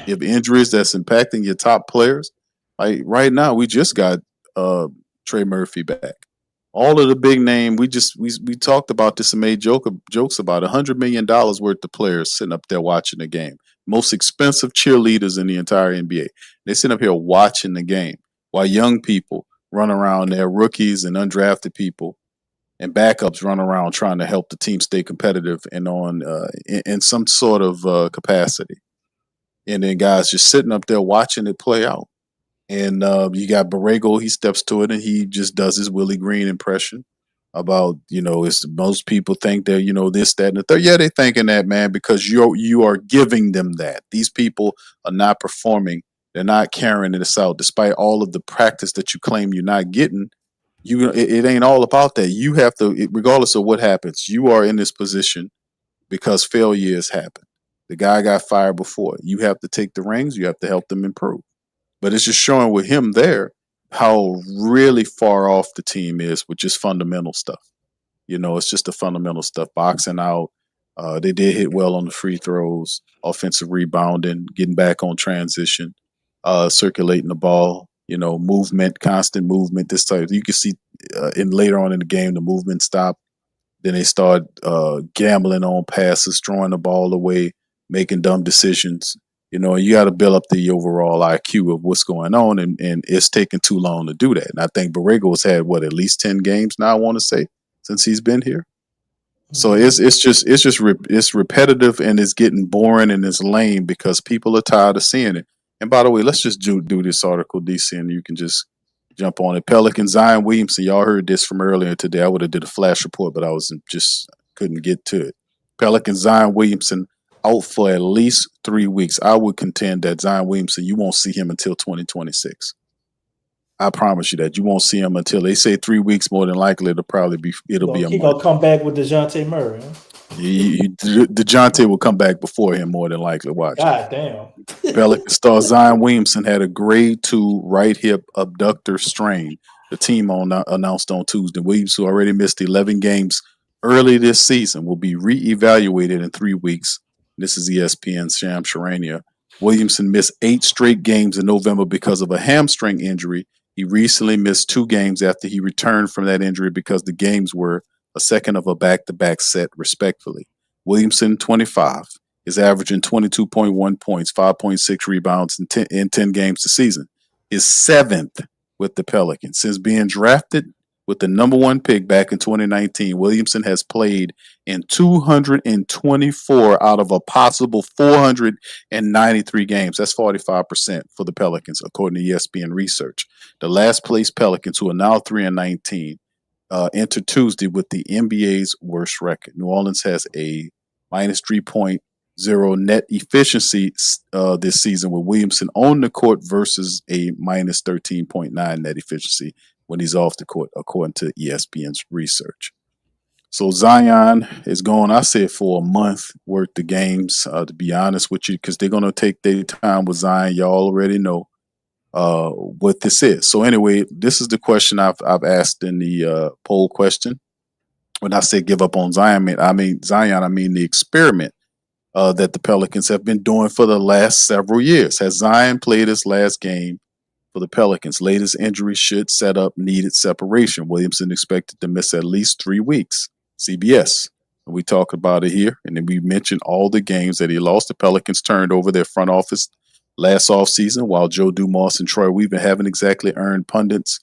injuries that's impacting your top players, Like right now, we just got Trey Murphy back. All of the big name, we talked about this and made jokes about $100 million worth of players sitting up there watching the game. Most expensive cheerleaders in the entire NBA. They sit up here watching the game while young people run around there, rookies and undrafted people and backups run around trying to help the team stay competitive and on in some sort of capacity. And then guys just sitting up there watching it play out. And you got Borrego, he steps to it and he just does his Willie Green impression about, it's most people think they're, this, that, and the third. Yeah, they're thinking that, man, because you are giving them that. These people are not performing. They're not carrying this out, despite all of the practice that you claim you're not getting. It ain't all about that. You have to, regardless of what happens, you are in this position because failure has happened. The guy got fired before. You have to take the reins. You have to help them improve. But it's just showing with him there how really far off the team is with just fundamental stuff. It's just the fundamental stuff. Boxing out. They did hit well on the free throws, offensive rebounding, getting back on transition, circulating the ball, movement, constant movement. This type. You can see in later on in the game, the movement stopped. Then they start gambling on passes, throwing the ball away, making dumb decisions. You got to build up the overall IQ of what's going on, and it's taking too long to do that. And I think Borrego's had at least 10 games now, I want to say, since he's been here. So it's repetitive and it's getting boring and it's lame because people are tired of seeing it. And by the way, let's just do this article, DC, and you can just jump on it. Pelicans, Zion Williamson. Y'all heard this from earlier today. I would have did a flash report, but I couldn't get to it. Pelicans, Zion Williamson out for at least 3 weeks. I would contend that Zion Williamson, you won't see him until 2026. I promise you that you won't see him until they say 3 weeks. More than likely, it'll be a month. He gonna come back with DeJounte Murray. Huh? DeJounte will come back before him more than likely. Watch. God damn. Pelican star Zion Williamson had a grade 2 right hip abductor strain. The team announced on Tuesday. Williams, who already missed 11 games early this season, will be reevaluated in 3 weeks. This is ESPN's Sham Charania. Williamson missed 8 straight games in November because of a hamstring injury. He recently missed 2 games after he returned from that injury because the games were a second of a back-to-back set, respectively. Williamson, 25, is averaging 22.1 points, 5.6 rebounds in 10 games this season. His 7th with the Pelicans. Since being drafted with the number 1 pick back in 2019, Williamson has played in 224 out of a possible 493 games. That's 45% for the Pelicans, according to ESPN research. The last place Pelicans, who are now 3-19, entered Tuesday with the NBA's worst record. New Orleans has a minus 3.0 net efficiency this season with Williamson on the court versus a minus 13.9 net efficiency when he's off the court, according to ESPN's research. So Zion is going, I said, for a month worth of games, to be honest with you, because they're going to take their time with Zion. Y'all already know what this is. So anyway, this is the question I've asked in the poll question. When I say give up on Zion, I mean the experiment that the Pelicans have been doing for the last several years. Has Zion played his last game for the Pelicans? Latest injury should set up needed separation. Williamson expected to miss at least 3 weeks. CBS. And we talked about it here. And then we mentioned all the games that he lost. The Pelicans turned over their front office last offseason, while Joe Dumars and Troy Weaver haven't exactly earned pundits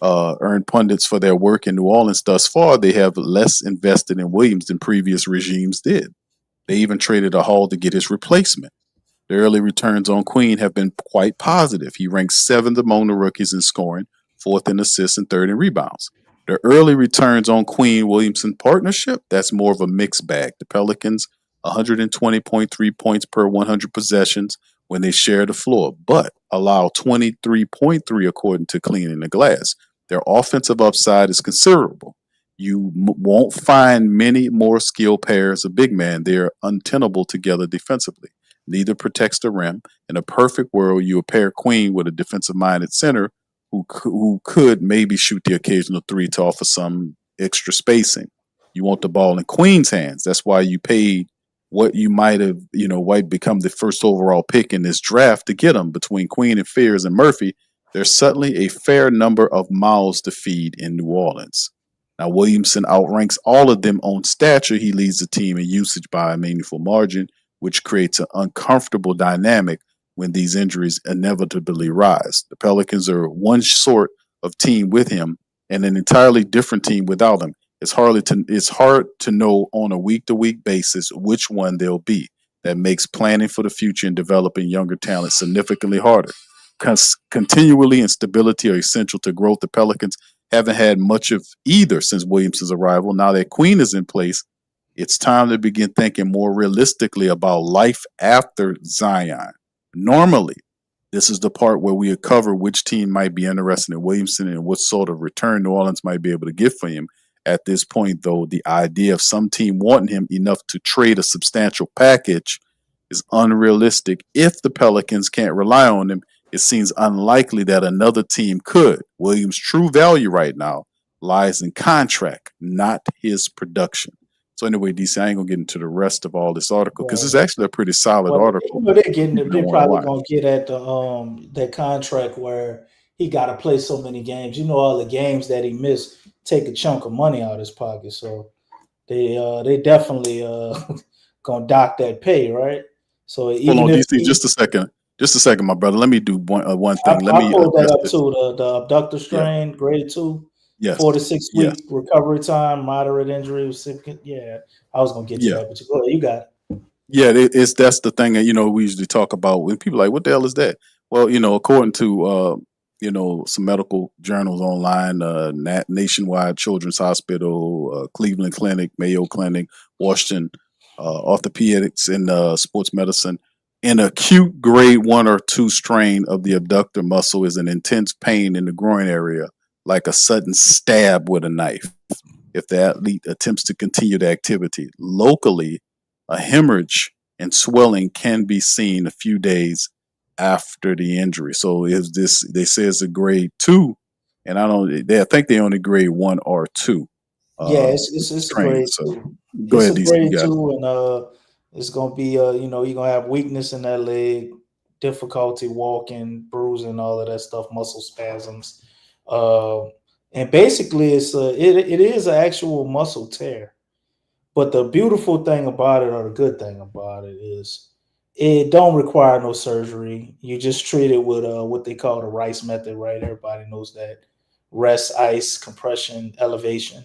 for their work in New Orleans thus far. They have less invested in Williams than previous regimes did. They even traded a haul to get his replacement. The early returns on Queen have been quite positive. He ranks 7th among the rookies in scoring, 4th in assists, and 3rd in rebounds. The early returns on Queen-Williamson partnership, that's more of a mixed bag. The Pelicans, 120.3 points per 100 possessions when they share the floor, but allow 23.3 according to Cleaning the Glass. Their offensive upside is considerable. You won't find many more skilled pairs of big man. They're untenable together defensively. Neither protects the rim. In a perfect world, you would pair Queen with a defensive-minded center who could maybe shoot the occasional 3 to offer some extra spacing. You want the ball in Queen's hands. That's why you paid what you might have, might become the first overall pick in this draft to get him between Queen and Fears and Murphy. there's suddenly a fair number of mouths to feed in New Orleans. Now, Williamson outranks all of them on stature. He leads the team in usage by a meaningful margin, which creates an uncomfortable dynamic when these injuries inevitably rise. The Pelicans are one sort of team with him and an entirely different team without him. It's hard to know on a week-to-week basis which one they'll be. That makes planning for the future and developing younger talent significantly harder. Continually instability are essential to growth. The Pelicans haven't had much of either since Williamson's arrival. Now that Queen is in place, it's time to begin thinking more realistically about life after Zion. Normally, this is the part where we cover which team might be interested in Williamson and what sort of return New Orleans might be able to get for him. At this point, though, the idea of some team wanting him enough to trade a substantial package is unrealistic. If the Pelicans can't rely on him, it seems unlikely that another team could. Williams' true value right now lies in contract, not his production. So anyway, DC, I ain't gonna get into the rest of all this article because it's actually a pretty solid Well, article. they're getting. People They're don't wanna probably watch. gonna get at the that contract where he got to play so many games. You know, all the games that he missed take a chunk of money out of his pocket. So they definitely gonna dock that pay, right? So Hold even on, if DC, just a second, my brother. Let me do one thing. Let I me pulled that address up this. too, the abductor Yeah. strain, grade 2, Yes. 4 to 6 Yes. week recovery time, moderate injury, significant. Yeah, I was gonna get to Yeah. that, but you go ahead, you got it. Yeah, that's the thing that we usually talk about when people are like, what the hell is that? Well, according to some medical journals online, Nationwide Children's Hospital, Cleveland Clinic, Mayo Clinic, Washington Orthopedics, and Sports Medicine, an acute grade 1 or 2 strain of the abductor muscle is an intense pain in the groin area, like a sudden stab with a knife. If the athlete attempts to continue the activity locally, a hemorrhage and swelling can be seen a few days after the injury. So is this? They say it's a grade 2, and I think they only grade 1 or 2. Yeah, it's a Strain. grade So 2. go It's ahead, a DC. You grade got it. 2, and it's gonna be you're gonna have weakness in that leg, difficulty walking, bruising, all of that stuff, muscle spasms, uh, and basically it is an actual muscle tear. But the beautiful thing about it, or the good thing about it, is it don't require no surgery. You just treat it with what they call the Rice method, right? Everybody knows that: rest, ice, compression, elevation.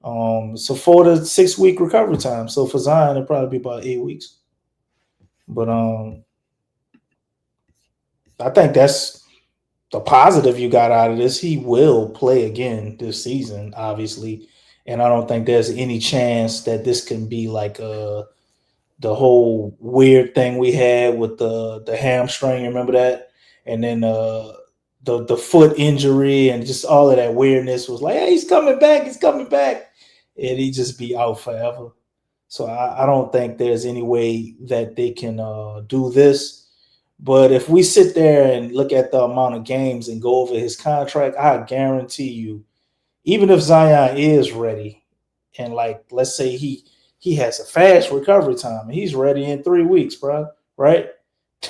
So 4 to 6 week recovery time. So for Zion, it'll probably be about 8 weeks. But I think that's the positive you got out of this. He will play again this season, obviously, and I don't think there's any chance that this can be like the whole weird thing we had with the hamstring. Remember that? And then the foot injury and just all of that weirdness was like, hey, he's coming back, and he just be out forever. So I don't think there's any way that they can do this. But if we sit there and look at the amount of games and go over his contract, I guarantee you, even if Zion is ready, and like let's say he has a fast recovery time and he's ready in 3 weeks, bro, right?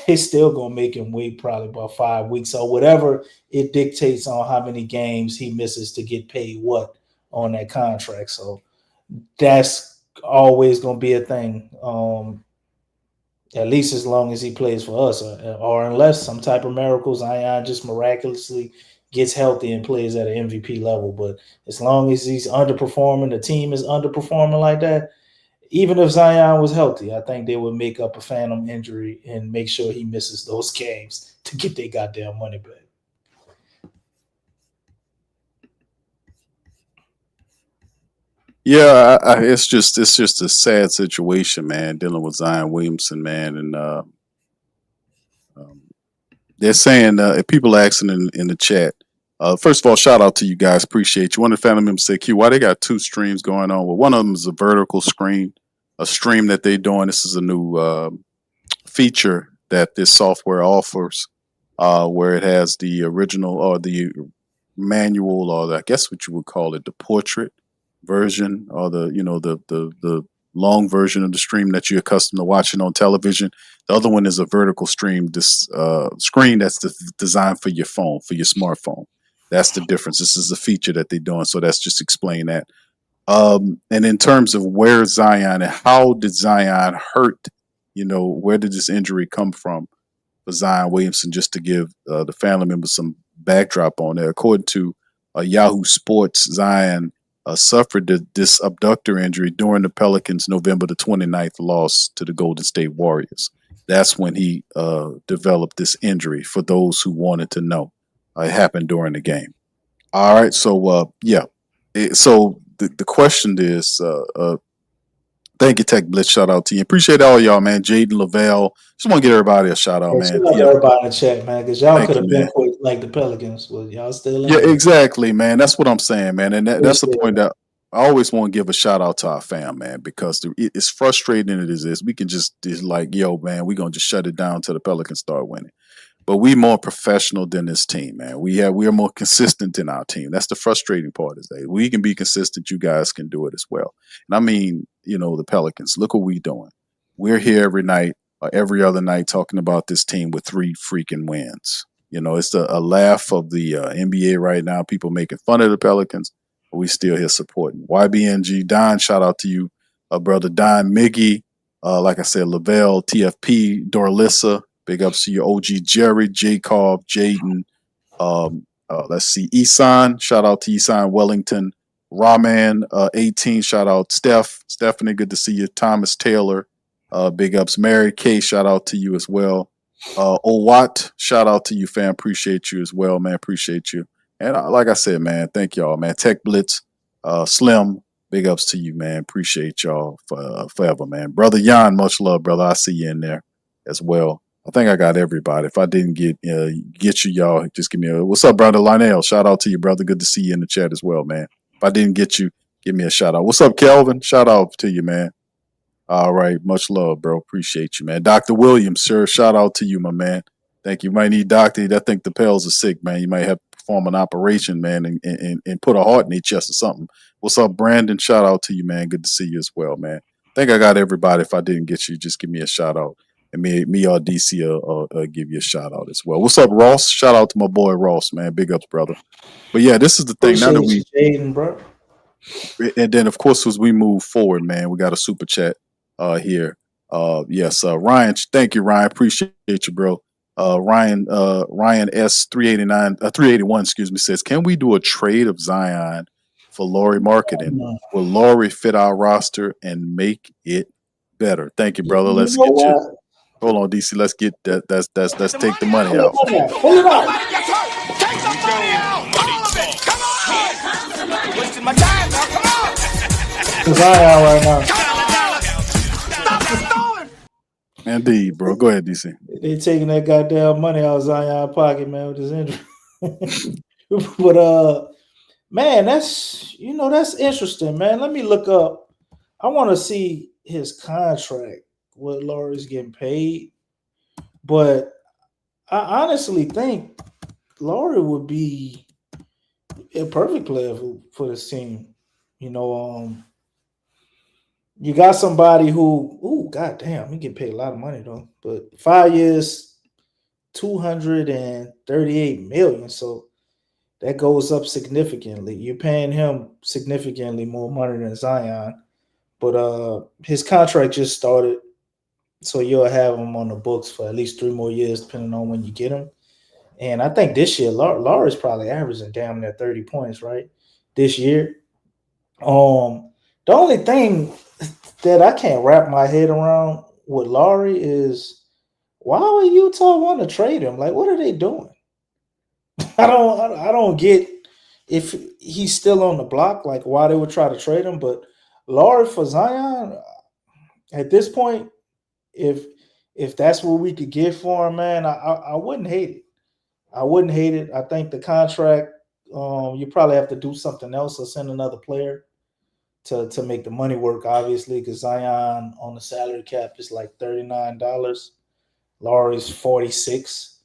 They still gonna make him wait probably about 5 weeks or whatever it dictates on how many games he misses to get paid what on that contract. So that's always gonna be a thing. At least as long as he plays for us, or unless some type of miracle, Zion just miraculously gets healthy and plays at an MVP level. But as long as he's underperforming, the team is underperforming like that, even if Zion was healthy, I think they would make up a phantom injury and make sure he misses those games to get their goddamn money back. Yeah, it's just a sad situation, man, dealing with Zion Williamson, man, and um, they're saying if people asking in the chat. First of all, shout out to you guys. Appreciate you. One of the family members said, Q, why they got 2 streams going on? Well, one of them is a vertical screen, a stream that they're doing. This is a new feature that this software offers, where it has the original or the manual, or I guess what you would call it, the portrait version, or the long version of the stream that you're accustomed to watching on television. The other one is a vertical stream, this screen that's designed for your phone, for your smartphone. That's the difference. This is a feature that they're doing. So that's just explain that. And in terms of where Zion and how did Zion hurt, where did this injury come from for Zion Williamson, just to give the family members some backdrop on it. According to Yahoo Sports, Zion suffered this abductor injury during the Pelicans' November the 29th loss to the Golden State Warriors. That's when he developed this injury, for those who wanted to know. It happened during the game. All right, so so the question is, thank you, Tech Blitz. Shout out to you. Appreciate all y'all, man. Jaden Lavelle. Just want to get everybody a shout out, Hey, man. shout out to everybody in the chat, man, because y'all Thank could you, have been man. quick like the Pelicans. Well, y'all still in Yeah, there. exactly, man. That's what I'm saying, man. And that's the Appreciate point it. that I always want to give a shout out to our fam, man, because it's frustrating as it is. We can just like, yo, man, we're gonna just shut it down till the Pelicans start winning. But we more professional than this team, man. We are more consistent than our team. That's the frustrating part, is that we can be consistent. You guys can do it as well. And I mean, the Pelicans, look what we're doing. We're here every night or every other night talking about this team with 3 freaking wins. It's a laugh of the NBA right now. People making fun of the Pelicans, but we still here supporting. YBNG, Don, shout out to you, brother Don, Miggy, like I said, Lavelle, TFP, Dorlissa, big ups to you, OG Jerry, Jacob, Jaden. Let's see, Isan, shout out to Isan Wellington, Rahman, 18, shout out Stephanie, good to see you, Thomas Taylor, big ups, Mary K, shout out to you as well. Owat, shout out to you, fam. Appreciate you as well, man. Appreciate you. And like I said, man, thank y'all, man. Tech Blitz, Slim, big ups to you, man. Appreciate y'all forever, man. Brother Jan, much love, brother. I see you in there as well. I think I got everybody. If I didn't get you, y'all, just give me what's up, brother Lionel? Shout out to you, brother. Good to see you in the chat as well, man. If I didn't get you, give me a shout out. What's up, Kelvin? Shout out to you, man. All right. Much love, bro. Appreciate you, man. Dr. Williams, sir. Shout out to you, my man. Thank you. You might need doctor. I think the Pels are sick, man. You might have to perform an operation, man, and put a heart in their chest or something. What's up, Brandon? Shout out to you, man. Good to see you as well, man. I think I got everybody. If I didn't get you, just give me a shout out. And me or DC will give you a shout out as well. What's up, Ross? Shout out to my boy Ross, man. Big ups, brother. But yeah, this is the thing. Now that we Jaden, bro. And then, of course, as we move forward, man, we got a super chat here. Yes, Ryan. Thank you, Ryan. Appreciate you, bro. Ryan S 381, excuse me, says, can we do a trade of Zion for Laurie marketing? Will Laurie fit our roster and make it better? Thank you, brother. Let's get you. Hold on, DC. Let's get that. Let's take the money out. Pull it out. Take the money out! All of it! Come on! Wasting my time now, come on! Zion right now. Stop that throwing! Indeed, bro. Go ahead, DC. They taking that goddamn money out of Zion's pocket, man, with this injury. But man, that's interesting, man. Let me look up. I want to see his contract, what Laurie's getting paid. But I honestly think Laurie would be a perfect player for this team. You got somebody who, goddamn, he get paid a lot of money though. But 5 years, $238 million. So that goes up significantly. You're paying him significantly more money than Zion. But his contract just started. So you'll have him on the books for at least 3 more years, depending on when you get him. And I think this year, Laurie's probably averaging damn near 30 points, right? This year. The only thing that I can't wrap my head around with Laurie is, why would Utah want to trade him? Like, what are they doing? I don't get if he's still on the block, like why they would try to trade him. But Laurie for Zion, at this point, if that's what we could get for him, man, I wouldn't hate it. I wouldn't hate it. I think the contract, you probably have to do something else or send another player to make the money work, obviously, because Zion on the salary cap is like $39. Laurie's $46.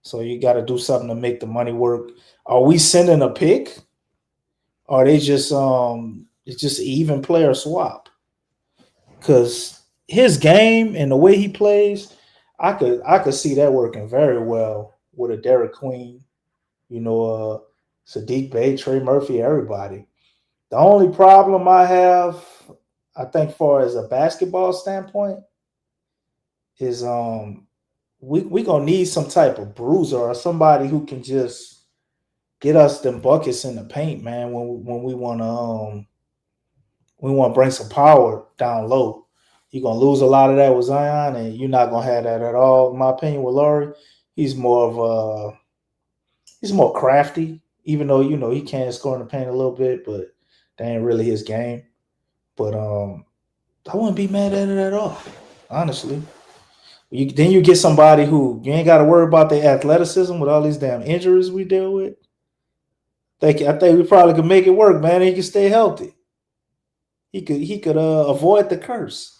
So you got to do something to make the money work. Are we sending a pick? Or are they just it's just an even player swap? because his game and the way he plays, I could see that working very well with a Derek Queen, Sadiq Bey, Trey Murphy, everybody. The only problem I have, I think, far as a basketball standpoint, is we gonna need some type of bruiser or somebody who can just get us them buckets in the paint, man. When we want to bring some power down low, you're gonna lose a lot of that with Zion, and you're not gonna have that at all. In my opinion, with Laurie, he's more crafty, even though he can score in the paint a little bit, but that ain't really his game. But I wouldn't be mad at it at all, honestly. Then you get somebody who you ain't got to worry about their athleticism with all these damn injuries we deal with. I think we probably could make it work, man. He can stay healthy. He could avoid the curse.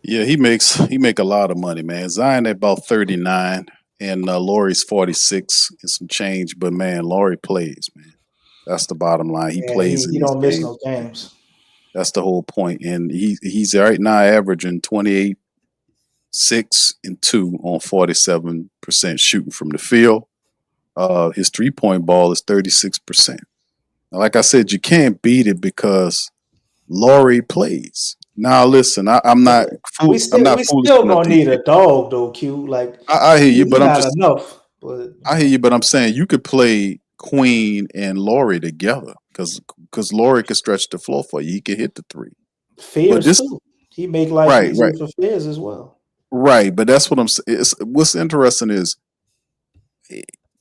Yeah, he make a lot of money, man. Zion at about 39 and Laurie's 46 and some change, but man, Laurie plays, man. That's the bottom line. He plays in he these don't miss games. no games. That's the whole point. And he's right now averaging 28, 6, and 2 on 47% shooting from the field. His 3-point ball is 36%. Like I said, you can't beat it because Laurie plays. Now listen, I'm not We foolish enough gonna to need a dog though, Q. Like I hear you, he's but I'm not just enough. But I hear you, but I'm saying you could play Queen and Laurie together because Laurie could stretch the floor for you. He could hit the three. But Fierce this too. He make life right, easier right, for Fierce as well. right. But that's what I'm saying. What's interesting is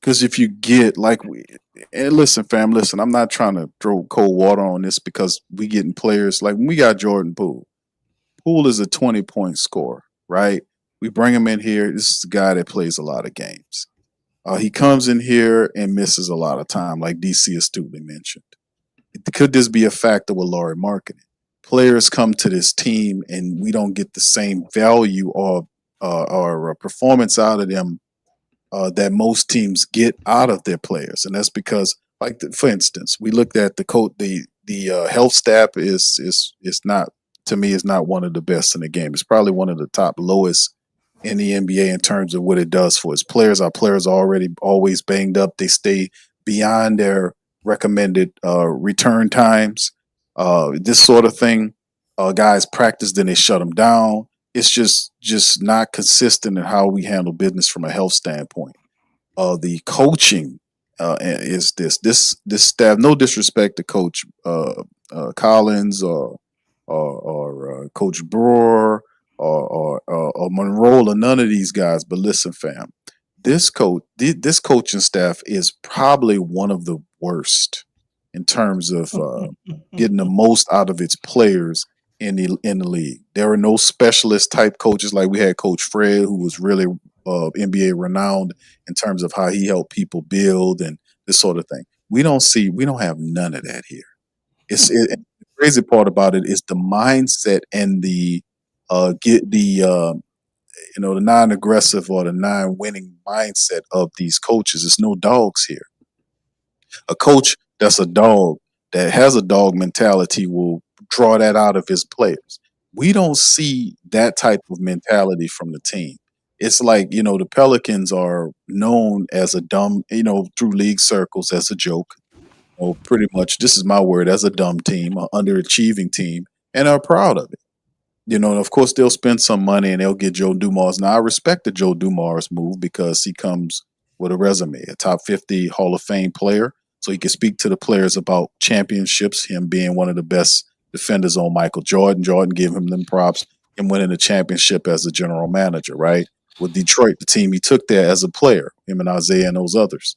because if you get and listen, fam, listen, I'm not trying to throw cold water on this because we getting players like when we got Jordan Poole. Poole is a 20-point scorer, right? We bring him in here. This is a guy that plays a lot of games. He comes in here and misses a lot of time, like DC astutely mentioned. Could this be a factor with Laurie marketing? Players come to this team and we don't get the same value or performance out of them that most teams get out of their players, and that's because, for instance, we looked at the health staff is not, to me, is not one of the best in the game. It's probably one of the top lowest in the NBA in terms of what it does for its players. Our players are already always banged up. They stay beyond their recommended return times. This sort of thing. Guys practice, then they shut them down. It's just not consistent in how we handle business from a health standpoint. The coaching is this staff. No disrespect to Coach Collins or Coach Brewer or Monroe or none of these guys. But listen, fam, this coaching staff is probably one of the worst in terms of getting the most out of its players in the league. There are no specialist type coaches like we had Coach Fred, who was really NBA renowned in terms of how he helped people build and this sort of thing. We don't have none of that here. The crazy part about it is the mindset and the the non-aggressive or the non-winning mindset of these coaches. There's no dogs here. A coach that's a dog, that has a dog mentality, will draw that out of his players. We don't see that type of mentality from the team. It's like, the Pelicans are known as a dumb, through league circles as a joke. Pretty much, this is my word, as a dumb team, an underachieving team, and are proud of it. Of course, they'll spend some money and they'll get Joe Dumars. Now, I respect the Joe Dumars move because he comes with a resume, a top 50 Hall of Fame player. So he can speak to the players about championships, him being one of the best defenders on Michael Jordan. Jordan gave him them props and winning a championship as a general manager, right? With Detroit, the team he took there as a player, him and Isaiah and those others.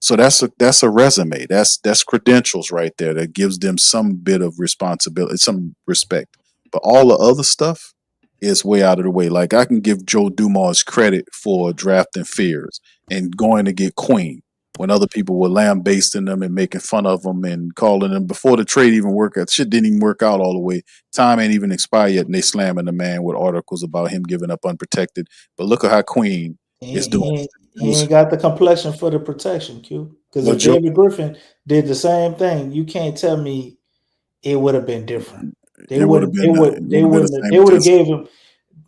So that's a resume. That's credentials right there that gives them some bit of responsibility, some respect. But all the other stuff is way out of the way. Like, I can give Joe Dumars credit for drafting Fears and going to get Queen when other people were lambasting them and making fun of them and calling them before the trade even worked out. Shit didn't even work out all the way. Time ain't even expired yet, and they slamming the man with articles about him giving up unprotected. But look at how Queen is doing. He ain't got the complexion for the protection, Q. Because if Joe, David Griffin did the same thing, you can't tell me it would have been different. They It would have wouldn't. been They the wouldn't. same They would have intensity. gave him.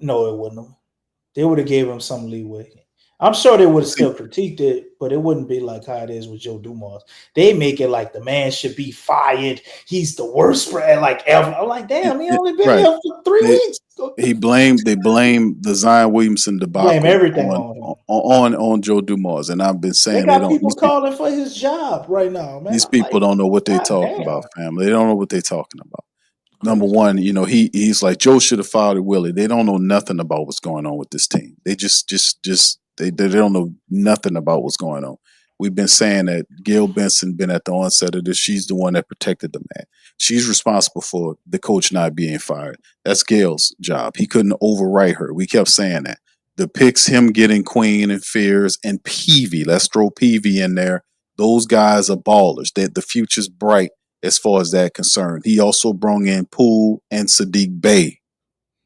No, it wouldn't have. They would have gave him some leeway. I'm sure they would have See, still critiqued it, but it wouldn't be like how it is with Joe Dumas. They make it like the man should be fired. He's the worst friend like ever. I'm like, damn, he only been right. here for 3 They weeks. they blame the Zion Williamson Blame debacle everything on him. on Joe Dumas, and I've been They saying got people calling for his job right now, man. these I'm like, people don't know what they're God talking damn, about, family. They don't know what they're talking about. Number crazy. one, he's like Joe should have fired Willie. They don't know nothing about what's going on with this team. They just they don't know nothing about what's going on. We've been saying that Gail Benson been at the onset of this. She's the one that protected the man. She's responsible for the coach not being fired. That's Gail's job. He couldn't overwrite her. We kept saying that. The picks, him getting Queen and Fears and Peavy. Let's throw Peavy in there. Those guys are ballers. That the future's bright as far as that concerned. He also brought in Poole and Sadiq Bey.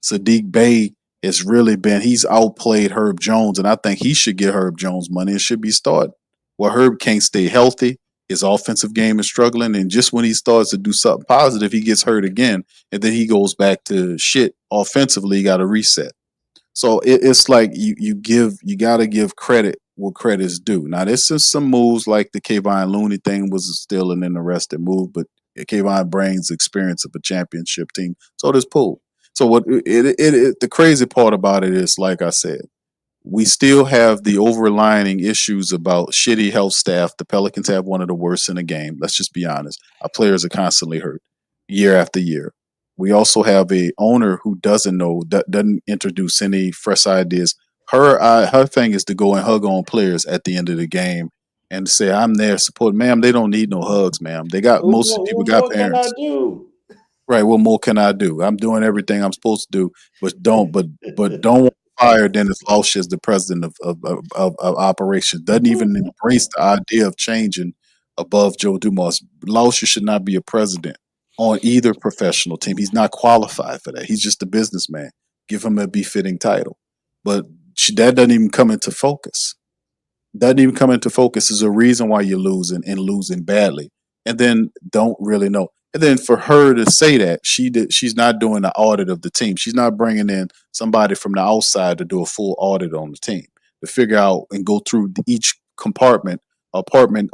Sadiq Bey has really he's outplayed Herb Jones, and I think he should get Herb Jones money and should be starting. Well, Herb can't stay healthy. His offensive game is struggling, and just when he starts to do something positive, he gets hurt again, and then he goes back to shit offensively. He got to reset. So it's like you got to give credit what credit's due. Now there's just some moves like the Kayvon Looney thing was still an interesting move, but Kayvon brings the experience of a championship team. So does Poole. So what the crazy part about it is, like I said, we still have the overlining issues about shitty health staff. The Pelicans have one of the worst in the game. Let's just be honest. Our players are constantly hurt year after year. We also have a owner who doesn't know, that doesn't introduce any fresh ideas. Her thing is to go and hug on players at the end of the game and say, "I'm there support." Ma'am, they don't need no hugs, ma'am. They got most of the people What got more can I parents. do? Right. What more can I do? I'm doing everything I'm supposed to do, but don't want to fire Dennis Lausch as the president of operations. Doesn't even embrace the idea of changing above Joe Dumas. Lausch should not be a president on either professional team. He's not qualified for that. He's just a businessman. Give him a befitting title. But that doesn't even come into focus. Doesn't even come into focus is a reason why you're losing and losing badly, and then don't really know. And then for her to say that she's not doing the audit of the team. She's not bringing in somebody from the outside to do a full audit on the team to figure out and go through each apartment or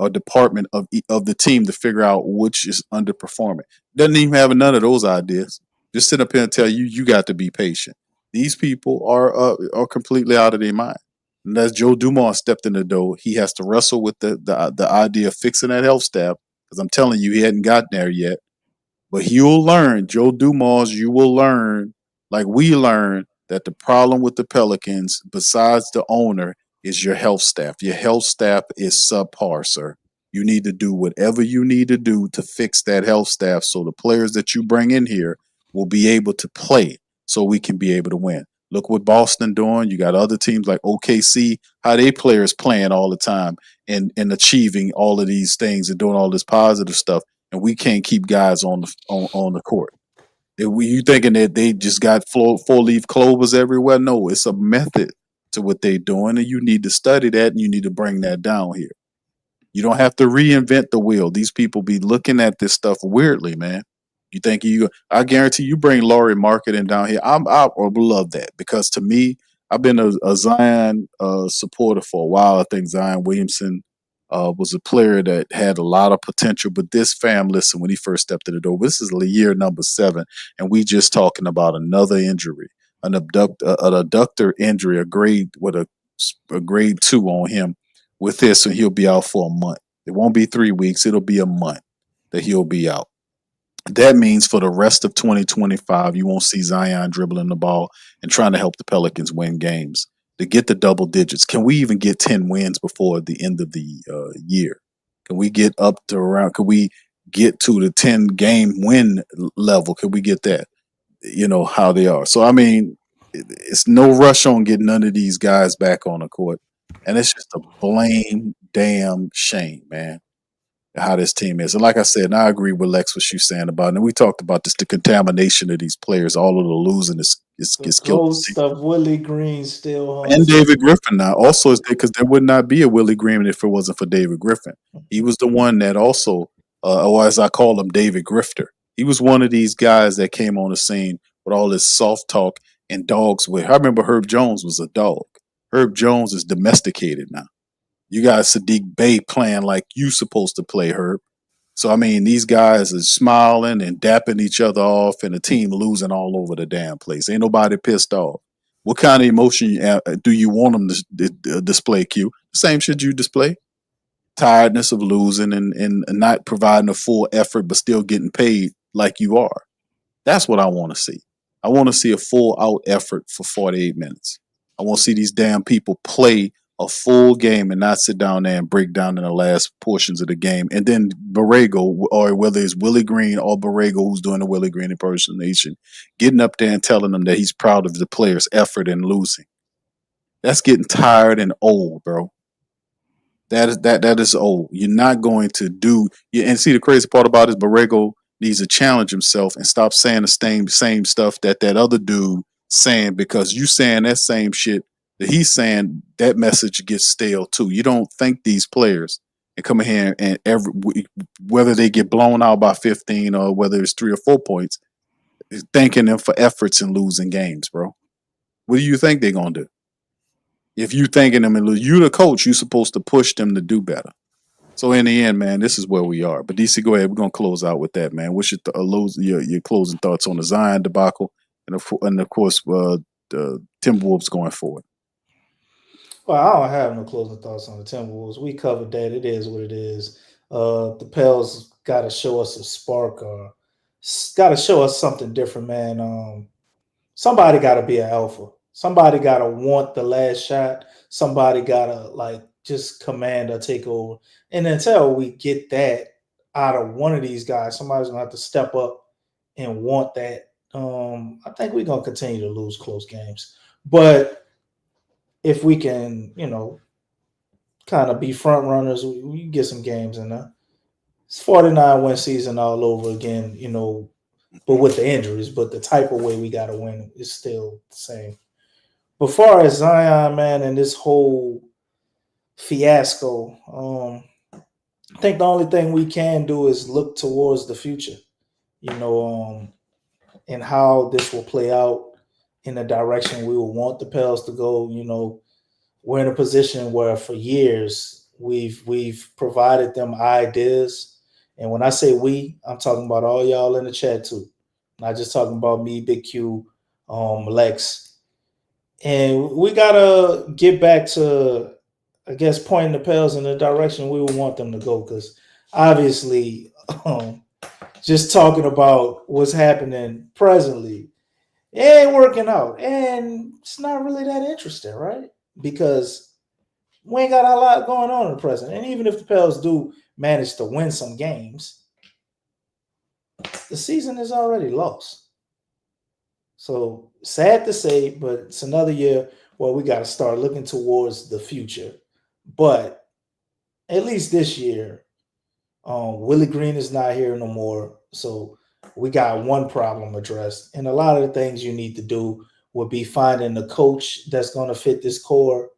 department of the team to figure out which is underperforming. Doesn't even have none of those ideas. Just sit up here and tell you got to be patient. These people are completely out of their mind. And as Joe Dumas stepped in the door, he has to wrestle with the idea of fixing that health staff. Because I'm telling you, he hadn't gotten there yet. But you'll learn, Joe Dumas, you will learn, like we learned, that the problem with the Pelicans, besides the owner, is your health staff. Your health staff is subpar, sir. You need to do whatever you need to do to fix that health staff so the players that you bring in here will be able to play so we can be able to win. Look what Boston doing. You got other teams like OKC, how they players playing all the time and achieving all of these things and doing all this positive stuff, and we can't keep guys on the court. You thinking that they just got four leaf clovers everywhere? No, it's a method to what they're doing, and you need to study that and you need to bring that down here. You don't have to reinvent the wheel. These people be looking at this stuff weirdly, man. You think I guarantee you bring Laurie Marketing down here. I would love that because to me, I've been a Zion supporter for a while. I think Zion Williamson was a player that had a lot of potential. But this fam, listen, when he first stepped in the door, this is year number 7, and we just talking about another injury, an adductor injury, a grade 2 on him with this, and he'll be out for a month. It won't be 3 weeks; it'll be a month that he'll be out. That means for the rest of 2025, you won't see Zion dribbling the ball and trying to help the Pelicans win games to get the double digits. Can we even get 10 wins before the end of the year? Can we get up to around? Can we get to the 10 game win level? Can we get that? You know how they are. So I mean, it's no rush on getting none of these guys back on the court, and it's just a blame damn shame, man, how this team is. And like I said, and I agree with Lex what you saying about it. And we talked about this, the contamination of these players, all of the losing is The killed the ghost of Willie Green still and haunts David Griffin now also is there because there would not be a Willie Green if it wasn't for David Griffin. He was the one that also, or as I call him, David Grifter. He was one of these guys that came on the scene with all this soft talk and dogs with. I remember Herb Jones was a dog. Herb Jones is domesticated now. You got Sadiq Bey playing like you supposed to play, Herb. So I mean, these guys are smiling and dapping each other off, and the team losing all over the damn place. Ain't nobody pissed off. What kind of emotion do you want them to display, Q? The same shit you display. Tiredness of losing and not providing a full effort, but still getting paid like you are. That's what I want to see. I want to see a full out effort for 48 minutes. I want to see these damn people play a full game and not sit down there and break down in the last portions of the game. And then Borrego, or whether it's Willie Green or Borrego, who's doing the Willie Green impersonation, getting up there and telling them that he's proud of the players' effort in losing. That's getting tired and old, bro. That is old. You're not going to do. And see, the crazy part about it is Borrego needs to challenge himself and stop saying the same stuff that other dude saying, because you saying that same shit that he's saying, that message gets stale too. You don't think these players and come in here and whether they get blown out by 15 or whether it's 3 or 4 points, thanking them for efforts in losing games, bro. What do you think they're gonna do? If you thanking them and lose, you the coach, you're supposed to push them to do better. So in the end, man, this is where we are. But DC, go ahead. We're gonna close out with that, man. What's your closing thoughts on the Zion debacle and of course the Timberwolves going forward? Well, I don't have no closing thoughts on the Timberwolves. We covered that. It is what it is. The Pels got to show us a spark, or got to show us something different, man. Somebody got to be an alpha. Somebody got to want the last shot. Somebody got to just command or take over. And until we get that out of one of these guys, somebody's gonna have to step up and want that. I think we're gonna continue to lose close games, but if we can, kind of be front runners, we can get some games in there. It's 49 win season all over again, but with the injuries, but the type of way we got to win is still the same. But far as Zion, man, and this whole fiasco, I think the only thing we can do is look towards the future, and how this will play out in the direction we will want the Pels to go. We're in a position where for years we've provided them ideas. And when I say we, I'm talking about all y'all in the chat too. Not just talking about me, Big Q, Lex. And we gotta get back to, I guess, pointing the Pels in the direction we would want them to go. Because obviously, just talking about what's happening presently, it ain't working out. And it's not really that interesting, right? Because we ain't got a lot going on in the present. And even if the Pels do manage to win some games, the season is already lost. So sad to say, but it's another year where we got to start looking towards the future. But at least this year, Willie Green is not here no more. So we got one problem addressed. And a lot of the things you need to do would be finding a coach that's going to fit this core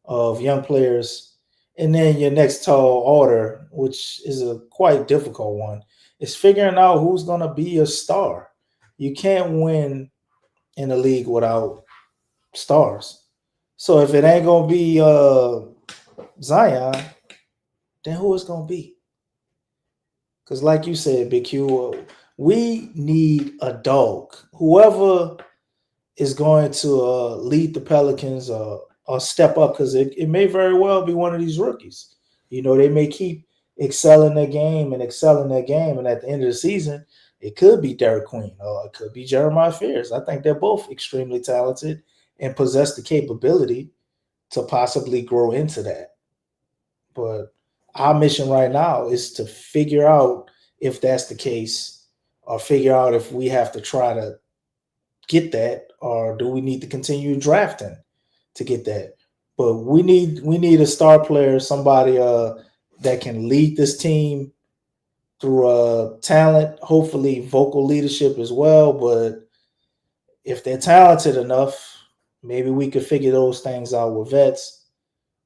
of young players. And then your next tall order, which is a quite difficult one, is figuring out who's going to be a star. You can't win in a league without stars. So if it ain't going to be Zion, then who is going to be? Because like you said, Big Q, we need a dog. Whoever is going to lead the Pelicans or step up, because it may very well be one of these rookies. They may keep excelling their game. And at the end of the season, it could be Derek Queen or it could be Jeremiah Fears. I think they're both extremely talented and possess the capability to possibly grow into that. But our mission right now is to figure out if that's the case, or figure out if we have to try to get that, or do we need to continue drafting to get that. But we need a star player, somebody that can lead this team through talent, hopefully vocal leadership as well. But if they're talented enough, maybe we could figure those things out with vets.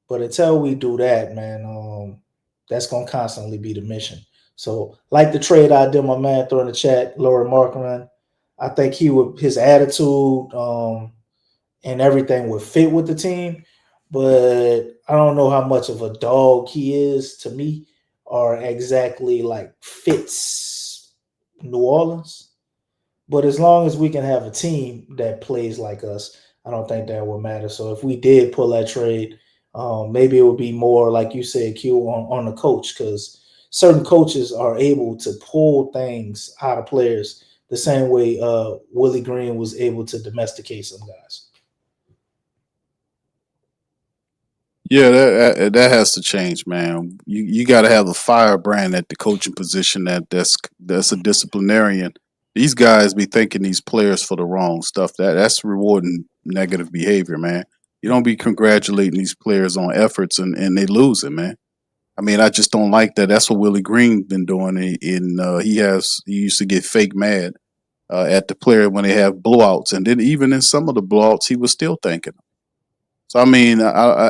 But until we do that, man, that's going to constantly be the mission. So, like the trade idea, my man threw in the chat, Laura Markman. I think his attitude and everything would fit with the team, but I don't know how much of a dog he is to me, or exactly like fits New Orleans. But as long as we can have a team that plays like us, I don't think that would matter. So if we did pull that trade, maybe it would be more like you said, Q, on the coach, because certain coaches are able to pull things out of players the same way Willie Green was able to domesticate some guys. Yeah, that has to change, man. You got to have a firebrand at the coaching position that's a disciplinarian. These guys be thanking these players for the wrong stuff. That's rewarding negative behavior, man. You don't be congratulating these players on efforts and they lose it, man. I mean, I just don't like that. That's what Willie Green been doing. He used to get fake mad at the player when they have blowouts, and then even in some of the blowouts, he was still thanking them. So I mean,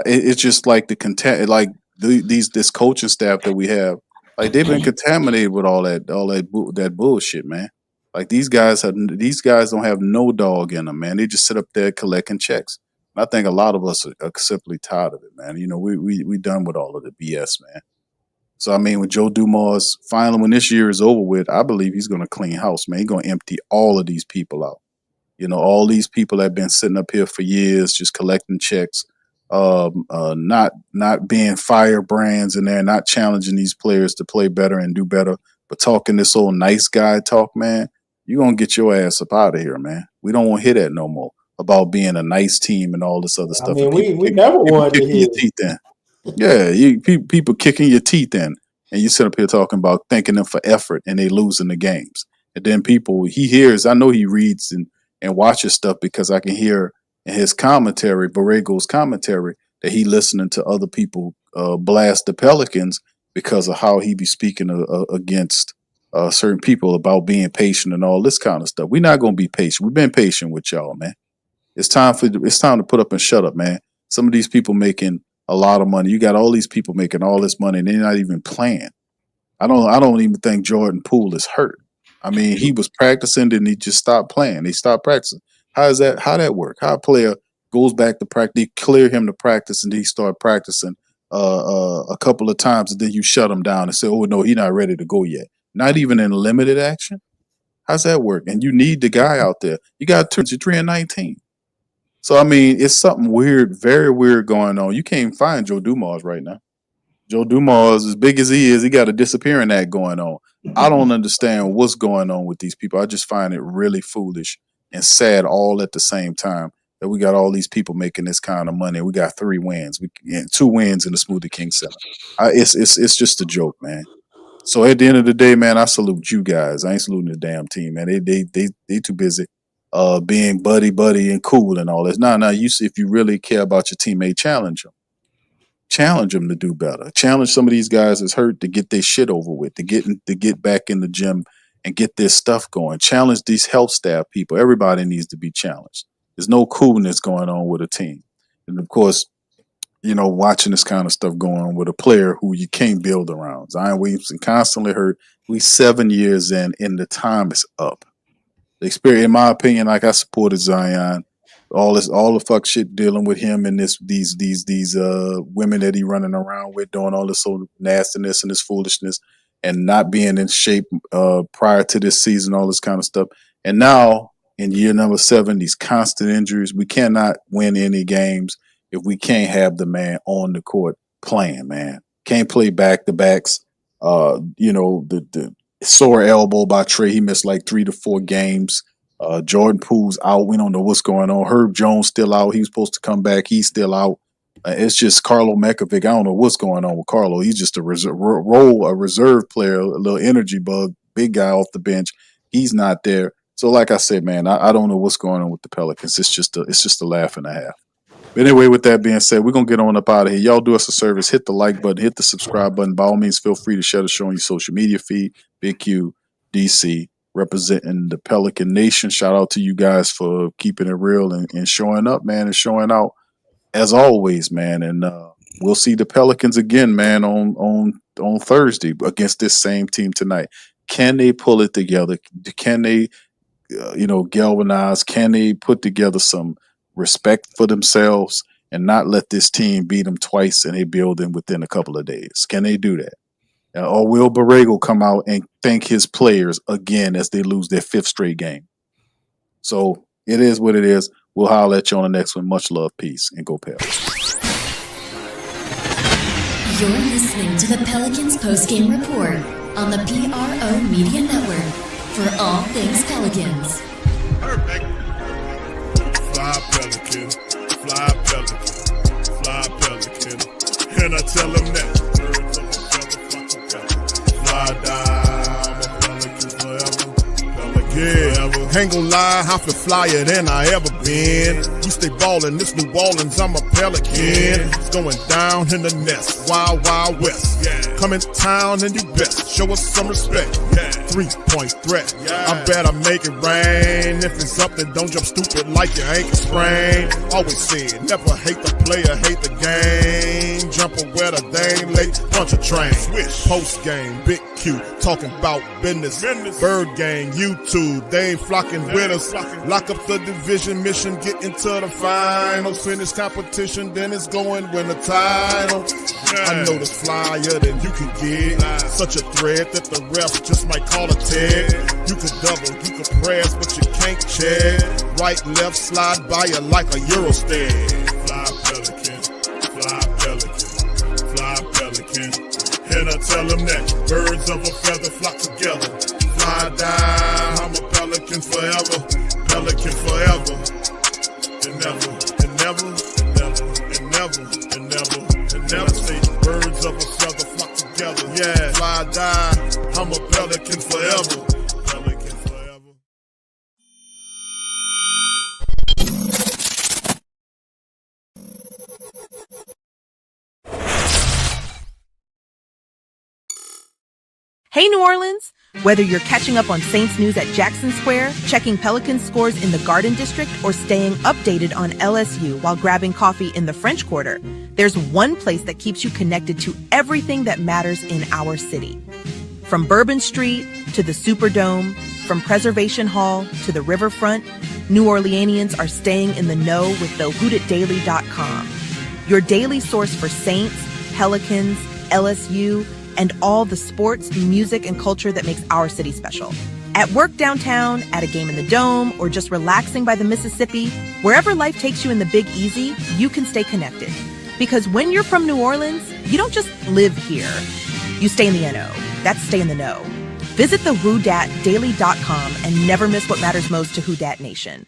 it's just like this coaching staff that we have, like they've been contaminated with that bullshit, man. Like these guys don't have no dog in them, man. They just sit up there collecting checks. And I think a lot of us are simply tired of it, man. You know, we done with all of the BS, man. So I mean, with Joe Dumars finally, when this year is over with, I believe he's going to clean house, man. He's going to empty all of these people out. You know, all these people that have been sitting up here for years, just collecting checks, not being firebrands in there, not challenging these players to play better and do better, but talking this old nice guy talk, man. You're gonna get your ass up out of here, man. We don't want to hear that no more about being a nice team and all this other I stuff, and mean, we never people wanted to kicking your hear. teeth in. Yeah, people kicking your teeth in, and you sit up here talking about thanking them for effort, and they losing the games. And then he hears. I know he reads and watches stuff because I can hear in his commentary, Borrego's commentary, that he listening to other people blast the Pelicans because of how he be speaking against certain people about being patient and all this kind of stuff. We're not gonna be patient. We've been patient with y'all, man. It's time to put up and shut up, man. Some of these people making a lot of money. You got all these people making all this money and they're not even playing. I don't even think Jordan Poole is hurt. I mean, he was practicing, then he just stopped playing. He stopped practicing. How that work? How a player goes back to practice, they clear him to practice, and he start practicing a couple of times, and then you shut him down and say, "Oh no, he's not ready to go yet." Not even in limited action. How's that work? And you need the guy out there. You got 3 and 19. So I mean, it's something weird, very weird going on. You can't find Joe Dumars right now. Joe Dumars, as big as he is, he got a disappearing act going on. I don't understand what's going on with these people. I just find it really foolish and sad all at the same time that we got all these people making this kind of money. We got 3 wins, 2 wins in the Smoothie King Center. It's just a joke, man. So at the end of the day, man, I salute you guys. I ain't saluting the damn team, man. They too busy being buddy and cool and all this. Nah, you see, if you really care about your teammate, challenge them to do better. Challenge some of these guys that's hurt to get their shit over with, to get back in the gym and get their stuff going. Challenge these health staff people. Everybody needs to be challenged. There's no coolness going on with a team, and of course, you know, watching this kind of stuff going on with a player who you can't build around. Zion Williamson constantly hurt. We 7 years in, and the time is up. The experience, in my opinion, like I supported Zion. All the fuck shit dealing with him and these women that he running around with, doing all this sort of nastiness and this foolishness, and not being in shape prior to this season, all this kind of stuff. And now in year number 7, these constant injuries. We cannot win any games if we can't have the man on the court playing. Man, can't play back to backs. You know, the sore elbow by Trey. He missed like 3 to 4 games. Jordan Poole's out. We don't know what's going on. Herb Jones still out. He was supposed to come back. He's still out. It's just Carlo Mekovic. I don't know what's going on with Carlo. He's just a reserve player, a little energy bug, big guy off the bench. He's not there. So, like I said, man, I don't know what's going on with the Pelicans. It's just a laugh and a half. But anyway, with that being said, we're going to get on up out of here. Y'all do us a service. Hit the like button. Hit the subscribe button. By all means, feel free to share the show on your social media feed. Big Q, DC, representing the Pelican Nation. Shout out to you guys for keeping it real and showing up, man, and showing out as always, man. And we'll see the Pelicans again, man, on Thursday against this same team tonight. Can they pull it together? Can they, galvanize? Can they put together some respect for themselves and not let this team beat them twice in a building within a couple of days? Can they do that? Or will Borrego come out and thank his players again as they lose their 5th straight game? So it is what it is. We'll holler at you on the next one. Much love, peace, and go Pels. You're listening to the Pelicans postgame report on the PRO Media Network for all things Pelicans. Perfect. Fly Pelican, fly Pelican, fly Pelican. And I tell them that. Fly down, I'm a Pelican forever. Pelican ever. Ain't gon' lie, I feel flyer than I ever been. We stay ballin', this New Orleans, I'm a Pelican. It's going down in the nest, wild, wild west. Come in town and you best show us some respect. 3-point threat, I better make it rain. If it's up, then don't jump stupid like your ankle sprain. Always said, never hate the player, hate the game. Jumper where the dame late, punch a train. Post game, Big Q, talking about business. Bird gang, YouTube, they ain't flocking with us. Lock up the division mission, get into the finals. Finish competition, then it's going win the title. I know this flyer than you can get. Such a threat that the ref just might call a tag. You could double, you could press, but you can't check. Right, left, slide by you like a Eurostep. Fly Pelican, fly Pelican, fly Pelican. And I tell them that birds of a feather flock together. Fly down, I'm a Pelican forever, Pelican forever. And never, and never, and never, and never, and never, and never say birds of a feather flock together. Yeah, fly down, I'm a Pelican forever, Pelican forever. Hey, New Orleans! Whether you're catching up on Saints news at Jackson Square, checking Pelicans scores in the Garden District, or staying updated on LSU while grabbing coffee in the French Quarter, there's one place that keeps you connected to everything that matters in our city. From Bourbon Street to the Superdome, from Preservation Hall to the Riverfront, New Orleanians are staying in the know with the WhoDatDaily.com. Your daily source for Saints, Pelicans, LSU, and all the sports, music, and culture that makes our city special. At work downtown, at a game in the Dome, or just relaxing by the Mississippi, wherever life takes you in the Big Easy, you can stay connected. Because when you're from New Orleans, you don't just live here. You stay in the NO. That's stay in the know. Visit the WhoDatDaily.com and never miss what matters most to Who Dat Nation.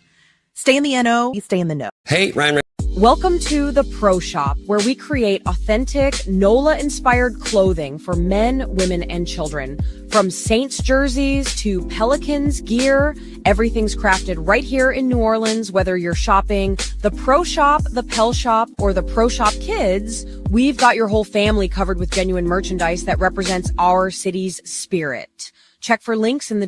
Stay in the NO, you stay in the know. Hey, Ryan. Welcome to the Pro Shop, where we create authentic NOLA-inspired clothing for men, women, and children. From Saints jerseys to Pelicans gear, everything's crafted right here in New Orleans. Whether you're shopping the Pro Shop, the Pel Shop, or the Pro Shop Kids, we've got your whole family covered with genuine merchandise that represents our city's spirit. Check for links in the